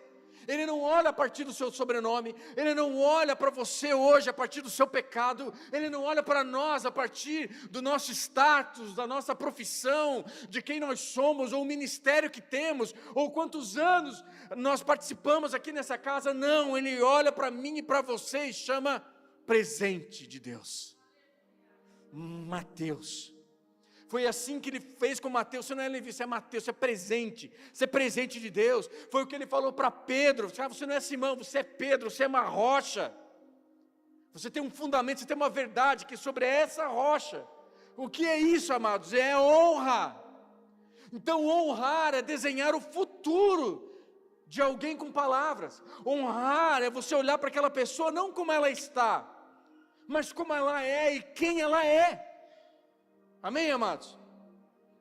Ele não olha a partir do seu sobrenome, Ele não olha para você hoje a partir do seu pecado, Ele não olha para nós a partir do nosso status, da nossa profissão, de quem nós somos, ou o ministério que temos, ou quantos anos nós participamos aqui nessa casa. Não, Ele olha para mim e para você e chama presente de Deus. Mateus. Foi assim que ele fez com Mateus. Você não é Levi, você é Mateus, você é presente de Deus. Foi o que ele falou para Pedro: você não é Simão, você é Pedro, você é uma rocha. Você tem um fundamento, você tem uma verdade, que sobre essa rocha. O que é isso, amados? É honra. Então honrar é desenhar o futuro de alguém com palavras. Honrar é você olhar para aquela pessoa não como ela está, mas como ela é e quem ela é. Amém, amados?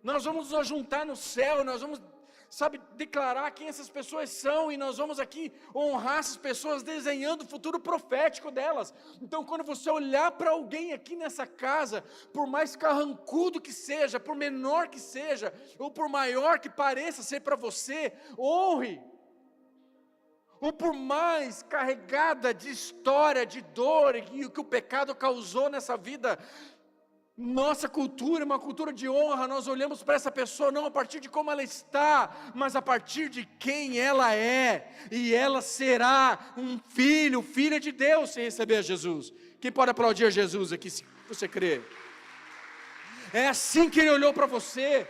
Nós vamos nos juntar no céu, nós vamos, declarar quem essas pessoas são, e nós vamos aqui honrar essas pessoas, desenhando o futuro profético delas. Então, quando você olhar para alguém aqui nessa casa, por mais carrancudo que seja, por menor que seja, ou por maior que pareça ser para você, honre. Ou por mais carregada de história, de dor, e o que o pecado causou nessa vida, nossa cultura é uma cultura de honra. Nós olhamos para essa pessoa não a partir de como ela está, mas a partir de quem ela é, e ela será um filho, filha de Deus, se receber a Jesus. Quem pode aplaudir a Jesus aqui, se você crê? É assim que Ele olhou para você.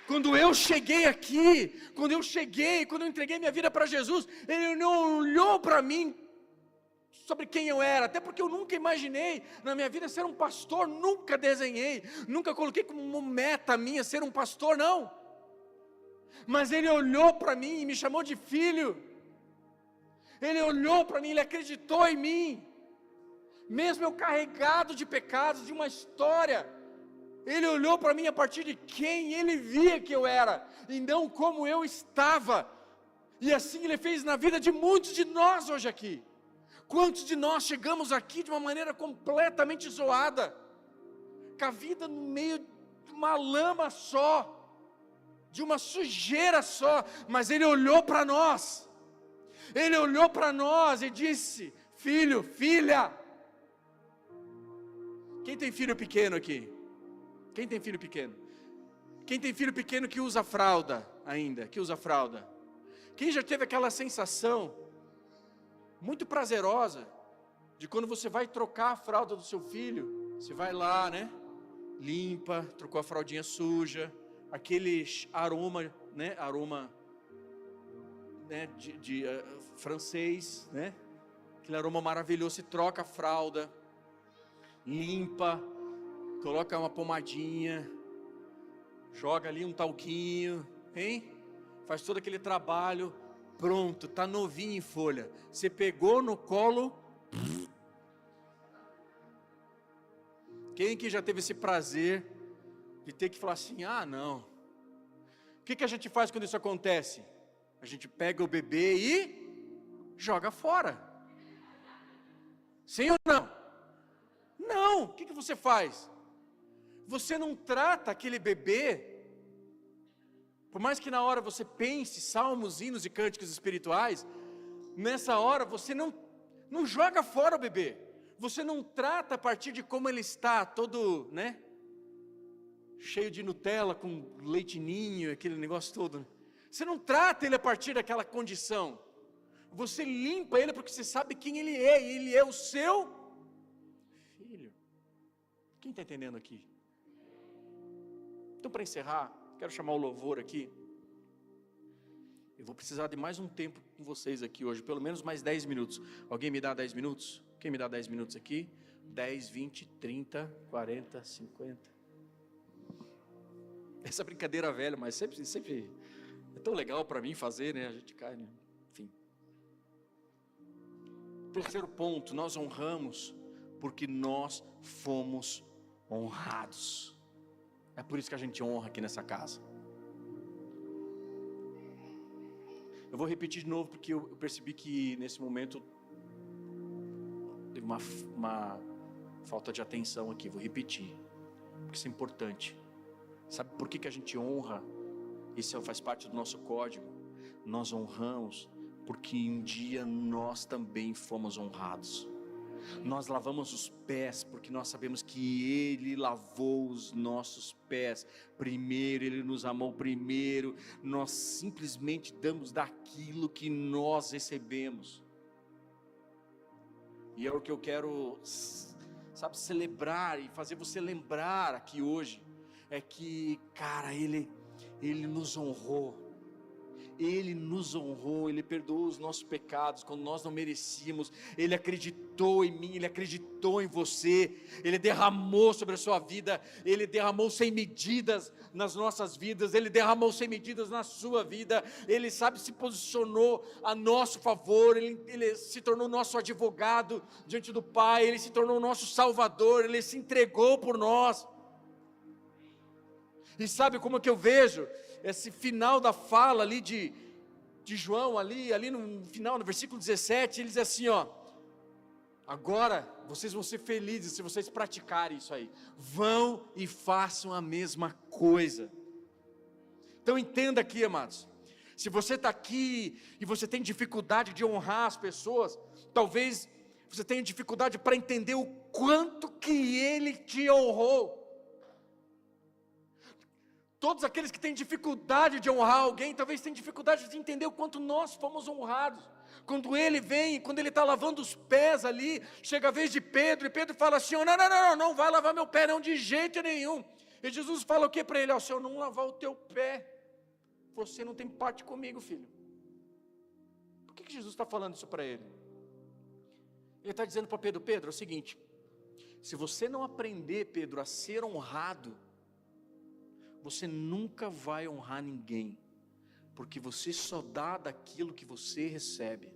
Quando eu cheguei aqui, quando eu entreguei minha vida para Jesus, Ele não olhou para mim sobre quem eu era, até porque eu nunca imaginei na minha vida ser um pastor, nunca desenhei, nunca coloquei como meta minha ser um pastor, não. Mas Ele olhou para mim e me chamou de filho. Ele olhou para mim, Ele acreditou em mim, mesmo eu carregado de pecados, de uma história. Ele olhou para mim a partir de quem Ele via que eu era, e não como eu estava. E assim Ele fez na vida de muitos de nós hoje aqui. Quantos de nós chegamos aqui de uma maneira completamente zoada, com a vida no meio de uma lama só, de uma sujeira só, mas Ele olhou para nós. Ele olhou para nós e disse: filho, filha. Quem tem filho pequeno aqui? Quem tem filho pequeno? Quem tem filho pequeno que usa fralda ainda? Que usa fralda? Quem já teve aquela sensação muito prazerosa de quando você vai trocar a fralda do seu filho? Você vai lá, né? Limpa, trocou a fraldinha suja, aquele aroma, né? Aroma, né? de francês, né? Aquele aroma maravilhoso. Você troca a fralda, limpa, coloca uma pomadinha, joga ali um talquinho, hein? Faz todo aquele trabalho, pronto, está novinho em folha. Você pegou no colo. Quem que já teve esse prazer de ter que falar assim: ah, não. O que a gente faz quando isso acontece? A gente pega o bebê e joga fora. Sim ou não? Não. O que você faz? Você não trata aquele bebê, por mais que na hora você pense salmos, hinos e cânticos espirituais, nessa hora você não joga fora o bebê. Você não trata a partir de como ele está, todo, né? Cheio de Nutella, com leite ninho, aquele negócio todo. Você não trata ele a partir daquela condição. Você limpa ele porque você sabe quem ele é. E ele é o seu filho. Quem está entendendo aqui? Então, para encerrar, quero chamar o louvor aqui. Eu vou precisar de mais um tempo com vocês aqui hoje, pelo menos mais 10 minutos. Alguém me dá 10 minutos? Quem me dá 10 minutos aqui? 10, 20, 30, 40, 50. Essa brincadeira velha, mas sempre é tão legal para mim fazer, né? A gente cai, né? Enfim. Terceiro ponto, nós honramos porque nós fomos honrados. É por isso que a gente honra aqui nessa casa. Eu vou repetir de novo porque eu percebi que nesse momento teve uma falta de atenção aqui. Vou repetir, porque isso é importante. Sabe por que a gente honra? Isso faz parte do nosso código. Nós honramos porque um dia nós também fomos honrados. Nós lavamos os pés porque nós sabemos que Ele lavou os nossos pés primeiro, Ele nos amou primeiro. Nós simplesmente damos daquilo que nós recebemos. E é o que eu quero, sabe, celebrar e fazer você lembrar aqui hoje. É que, cara, Ele nos honrou. Ele nos honrou, Ele perdoou os nossos pecados quando nós não merecíamos. Ele acreditou em mim, Ele acreditou em você. Ele derramou sobre a sua vida. Ele derramou sem medidas nas nossas vidas. Ele derramou sem medidas na sua vida. Ele, sabe, se posicionou a nosso favor. Ele se tornou nosso advogado diante do Pai. Ele se tornou nosso Salvador. Ele se entregou por nós. E sabe como é que eu vejo esse final da fala ali de João, ali no final, no versículo 17, ele diz assim, ó: agora vocês vão ser felizes se vocês praticarem isso aí. Vão e façam a mesma coisa. Então entenda aqui, amados, se você está aqui e você tem dificuldade de honrar as pessoas, talvez você tenha dificuldade para entender o quanto que Ele te honrou. Todos aqueles que têm dificuldade de honrar alguém, talvez tenham dificuldade de entender o quanto nós fomos honrados. Quando Ele vem, quando Ele está lavando os pés ali, chega a vez de Pedro, e Pedro fala assim, não vai lavar meu pé não, de jeito nenhum. E Jesus fala o que para ele? Se eu não lavar o teu pé, você não tem parte comigo, filho. Por que Jesus está falando isso para ele? Ele está dizendo para Pedro, é o seguinte, se você não aprender, Pedro, a ser honrado, você nunca vai honrar ninguém, porque você só dá daquilo que você recebe.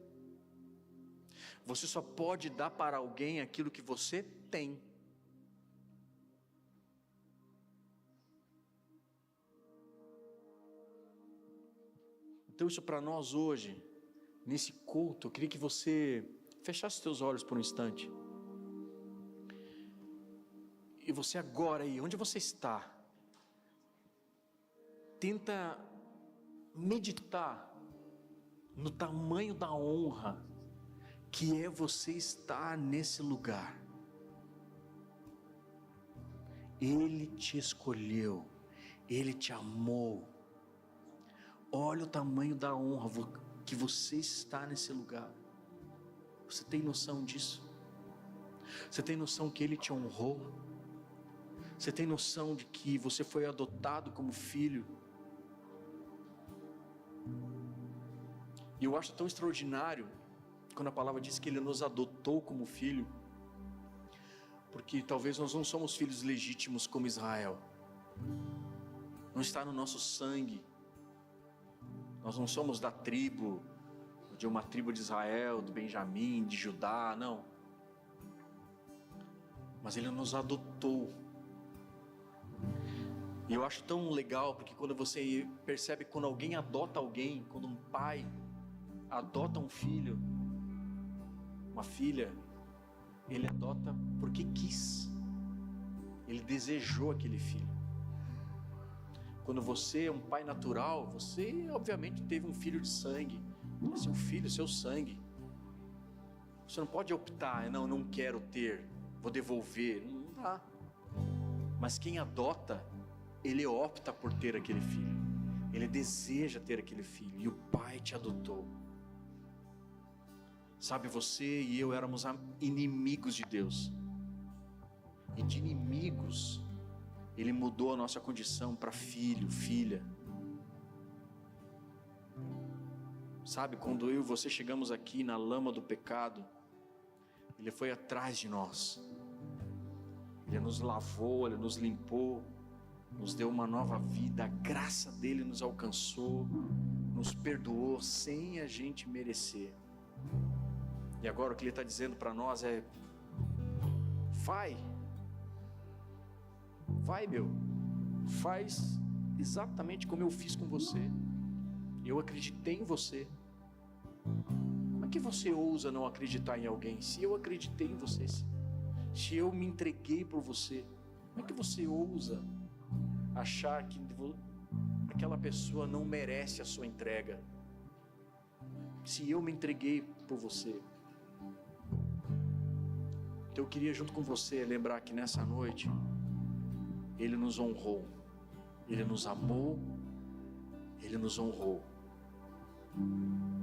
Você só pode dar para alguém aquilo que você tem. Então isso para nós hoje, nesse culto, eu queria que você fechasse os teus olhos por um instante. E você agora aí, onde você está, tenta meditar no tamanho da honra que é você estar nesse lugar. Ele te escolheu, Ele te amou. Olha o tamanho da honra que você está nesse lugar. Você tem noção disso? Você tem noção que Ele te honrou? Você tem noção de que você foi adotado como filho? E eu acho tão extraordinário quando a palavra diz que Ele nos adotou como filho, porque talvez nós não somos filhos legítimos como Israel, não está no nosso sangue, nós não somos da tribo, de uma tribo de Israel, de Benjamim, de Judá, não, mas Ele nos adotou. E eu acho tão legal, porque quando você percebe, quando alguém adota alguém, quando um pai adota um filho, uma filha, ele adota porque quis, ele desejou aquele filho. Quando você é um pai natural, você obviamente teve um filho de sangue, seu filho, seu sangue. Você não pode optar, não quero ter, vou devolver, não dá. Mas quem adota, ele opta por ter aquele filho. Ele deseja ter aquele filho, e o Pai te adotou. Sabe, você e eu éramos inimigos de Deus, e de inimigos, Ele mudou a nossa condição para filho, filha. Sabe, quando eu e você chegamos aqui na lama do pecado, Ele foi atrás de nós, Ele nos lavou, Ele nos limpou, nos deu uma nova vida, a graça dEle nos alcançou, nos perdoou sem a gente merecer. E agora o que Ele está dizendo para nós é: vai meu, faz exatamente como eu fiz com você. Eu acreditei em você. Como é que você ousa não acreditar em alguém? Se eu acreditei em você, se eu me entreguei por você, como é que você ousa achar que aquela pessoa não merece a sua entrega? Se eu me entreguei por você. Então eu queria junto com você lembrar que nessa noite Ele nos honrou, Ele nos amou, Ele nos honrou.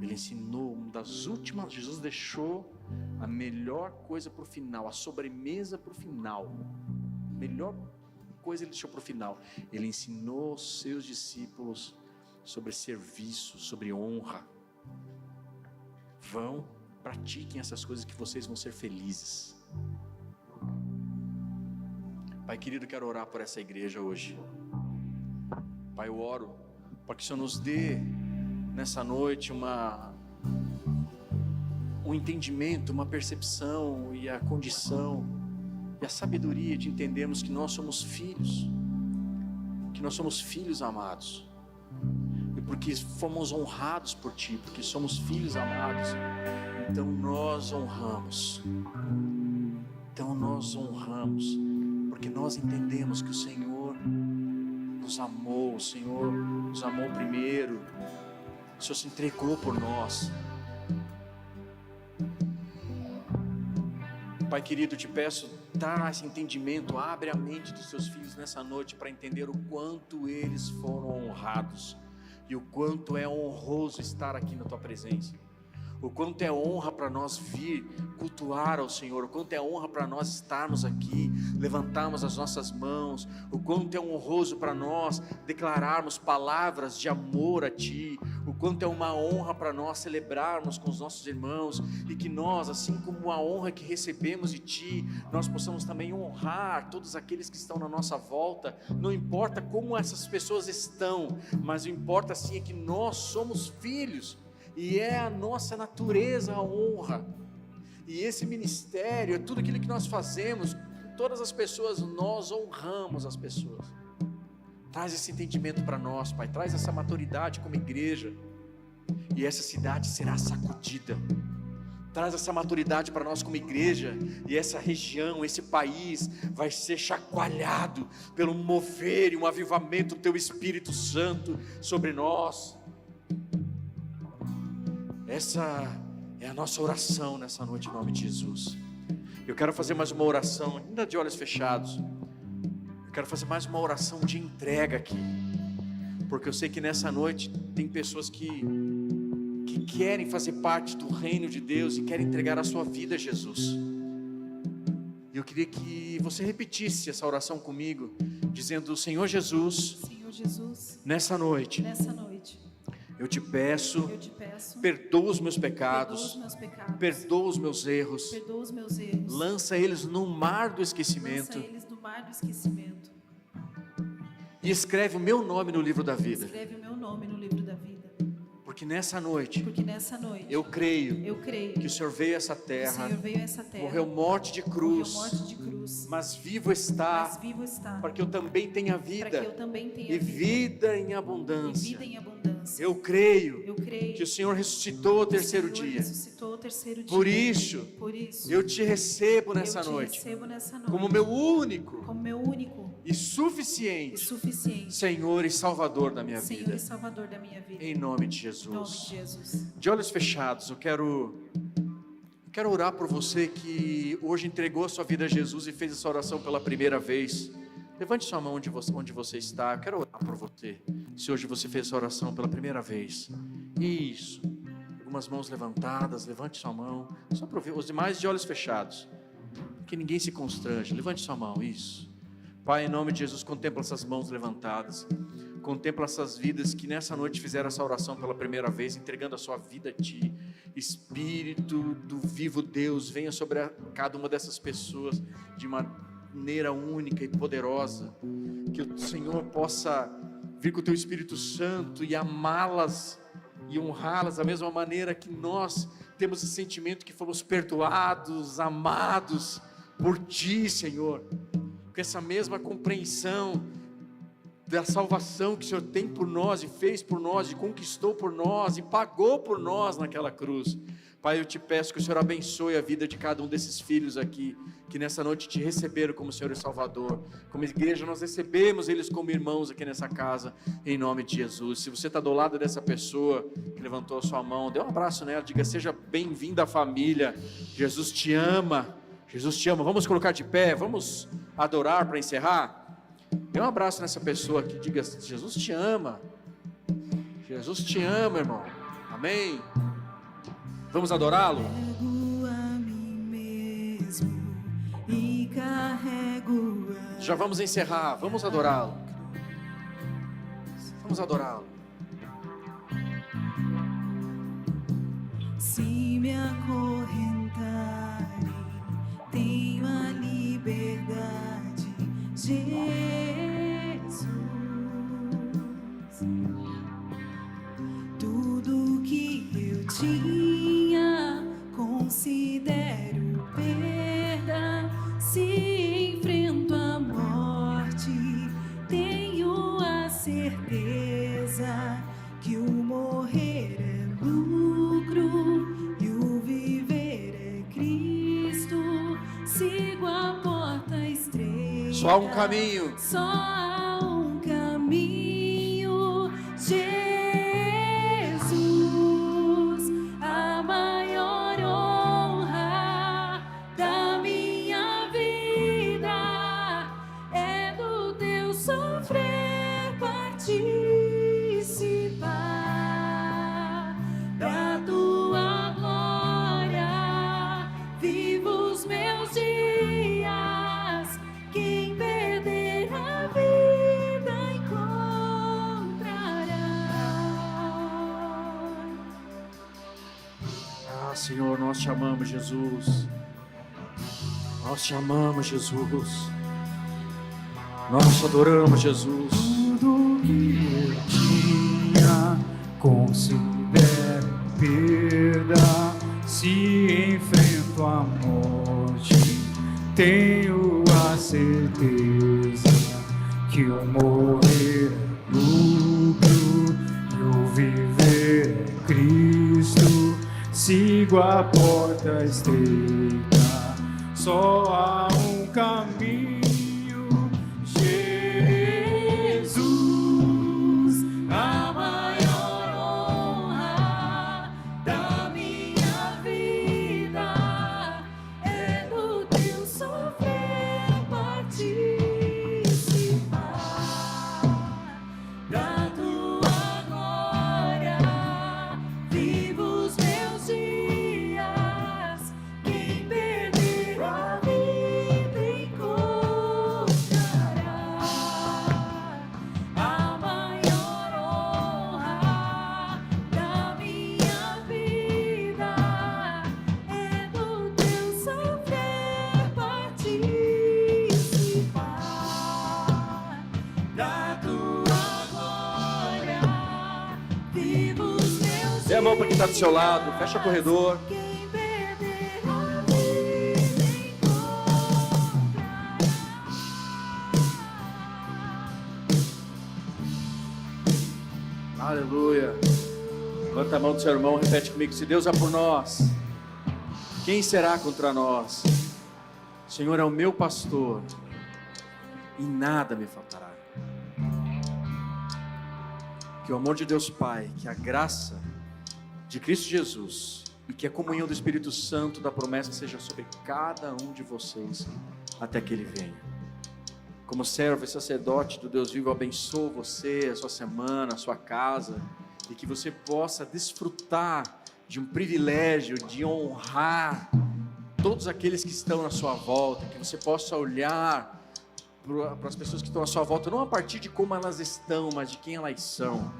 Ele ensinou uma das últimas, Jesus deixou a melhor coisa para o final, a sobremesa para o final. A melhor coisa Ele deixou para o final. Ele ensinou os seus discípulos sobre serviço, sobre honra. Pratiquem essas coisas que vocês vão ser felizes. Pai querido, quero orar por essa igreja hoje. Pai, eu oro para que o Senhor nos dê nessa noite um entendimento, uma percepção e a condição e a sabedoria de entendermos que nós somos filhos, amados, e porque fomos honrados por Ti, porque somos filhos amados, então nós honramos, porque nós entendemos que o Senhor nos amou, primeiro, o Senhor se entregou por nós. Pai querido, te peço, dá esse entendimento, abre a mente dos seus filhos nessa noite para entender o quanto eles foram honrados e o quanto é honroso estar aqui na Tua presença. O quanto é honra para nós vir cultuar ao Senhor, o quanto é honra para nós estarmos aqui, levantarmos as nossas mãos, o quanto é honroso para nós declararmos palavras de amor a Ti, o quanto é uma honra para nós celebrarmos com os nossos irmãos, e que nós, assim como a honra que recebemos de Ti, nós possamos também honrar todos aqueles que estão na nossa volta. Não importa como essas pessoas estão, mas o que importa sim é que nós somos filhos, e é a nossa natureza a honra, e esse ministério, tudo aquilo que nós fazemos, todas as pessoas, nós honramos as pessoas. Traz esse entendimento para nós, Pai, traz essa maturidade como igreja, e essa cidade será sacudida. Traz essa maturidade para nós como igreja, e essa região, esse país vai ser chacoalhado pelo mover e um avivamento do Teu Espírito Santo sobre nós. Essa é a nossa oração nessa noite, em nome de Jesus. Eu quero fazer mais uma oração, ainda de olhos fechados. Eu quero fazer mais uma oração de entrega aqui, porque eu sei que nessa noite tem pessoas que querem fazer parte do reino de Deus e querem entregar a sua vida a Jesus. E eu queria que você repetisse essa oração comigo, dizendo: Senhor Jesus, nessa noite, eu te peço, perdoa os meus pecados, perdoa os meus erros, lança eles no mar do esquecimento, e escreve o meu nome no livro da vida. Porque nessa noite, eu creio que o Senhor veio a essa terra, morreu morte de cruz, mas vivo está, para que eu também tenha vida, e vida em abundância. Eu creio que o Senhor ressuscitou ao terceiro dia. Por isso, eu te recebo nessa noite como meu único e suficiente Senhor e Salvador da minha vida. Em nome de Jesus. De olhos fechados, eu quero orar por você que hoje entregou a sua vida a Jesus e fez essa oração pela primeira vez. Levante sua mão onde você está. Eu quero orar por você. Se hoje você fez essa oração pela primeira vez. Isso. Algumas mãos levantadas. Levante sua mão. Só para ouvir. Os demais de olhos fechados. Que ninguém se constrange. Levante sua mão. Isso. Pai, em nome de Jesus, contempla essas mãos levantadas. Contempla essas vidas que nessa noite fizeram essa oração pela primeira vez, entregando a sua vida a Ti. Espírito do vivo Deus, venha sobre cada uma dessas pessoas de maneira única e poderosa. Que o Senhor possa vir com o Teu Espírito Santo e amá-las e honrá-las da mesma maneira que nós temos esse sentimento que fomos perdoados, amados por Ti, Senhor. Com essa mesma compreensão da salvação que o Senhor tem por nós e fez por nós e conquistou por nós e pagou por nós naquela cruz. Pai, eu te peço que o Senhor abençoe a vida de cada um desses filhos aqui, que nessa noite te receberam como Senhor e Salvador. Como igreja nós recebemos eles como irmãos aqui nessa casa, em nome de Jesus. Se você está do lado dessa pessoa que levantou a sua mão, dê um abraço nela, diga: seja bem-vinda à família, Jesus te ama. Jesus te ama. Vamos colocar de pé, vamos adorar para encerrar. Dê um abraço nessa pessoa aqui, diga: Jesus te ama. Jesus te ama, irmão. Amém. Vamos adorá-lo. Já vamos encerrar, vamos adorá-lo. Vamos adorá-lo. Se me acorrentarem, tenho a liberdade, Jesus. Tudo que eu tinha, considero perda. Se enfrento a morte, tenho a certeza que o morrer é lucro e o viver é Cristo. Sigo a porta estreita. Só há um caminho. Só há um caminho. Jesus, a maior honra da minha vida é do teu sofrer participar da tua glória. Vivo os meus dias, quem perder a vida encontrará. Ah, Senhor, nós te amamos, Jesus. Nós te amamos, Jesus. Nós te adoramos, Jesus. Tudo que eu tinha, considero perda. Se enfrento a morte, tenho a certeza que o morrer é lucro e o viver é Cristo. Sigo a porta estreita, só há um caminho. Jesus, A maior honra da minha vida é do teu sofrer participar da tua glória. Vivo os meus dias, quem perder a vida encontrará. A maior honra da minha vida é do teu sofrer participar da tua glória. Vivo os meus Dê a mão para quem está do seu lado, fecha o corredor. quem perder a vida encontrará. Aleluia. Levanta a mão do seu irmão, repete comigo: se Deus é por nós, quem será contra nós? O Senhor é o meu pastor e nada me faltará. Que o amor de Deus Pai, que a graça de Cristo Jesus e que a comunhão do Espírito Santo da promessa seja sobre cada um de vocês até que Ele venha. como servo e sacerdote do Deus vivo, eu abençoo você, a sua semana, a sua casa, e que você possa desfrutar de um privilégio de honrar todos aqueles que estão na sua volta, que você possa olhar para as pessoas que estão à sua volta, não a partir de como elas estão, mas de quem elas são.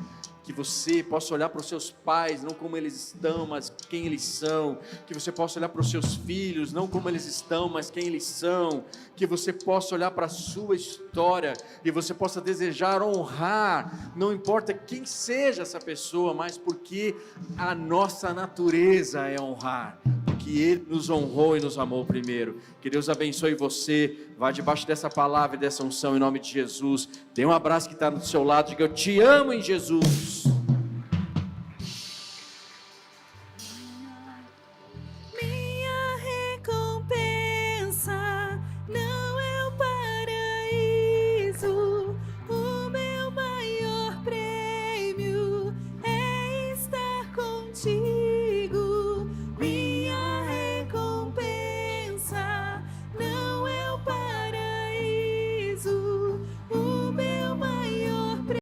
Que você possa olhar para os seus pais, não como eles estão, mas quem eles são. Que você possa olhar para os seus filhos, não como eles estão, mas quem eles são. Que você possa olhar para a sua história e você possa desejar honrar, não importa quem seja essa pessoa, mas porque a nossa natureza é honrar. Que Ele nos honrou e nos amou primeiro. Que Deus abençoe você. Vá debaixo dessa palavra e dessa unção em nome de Jesus. Dê um abraço que está do seu lado. Diga: eu te amo em Jesus.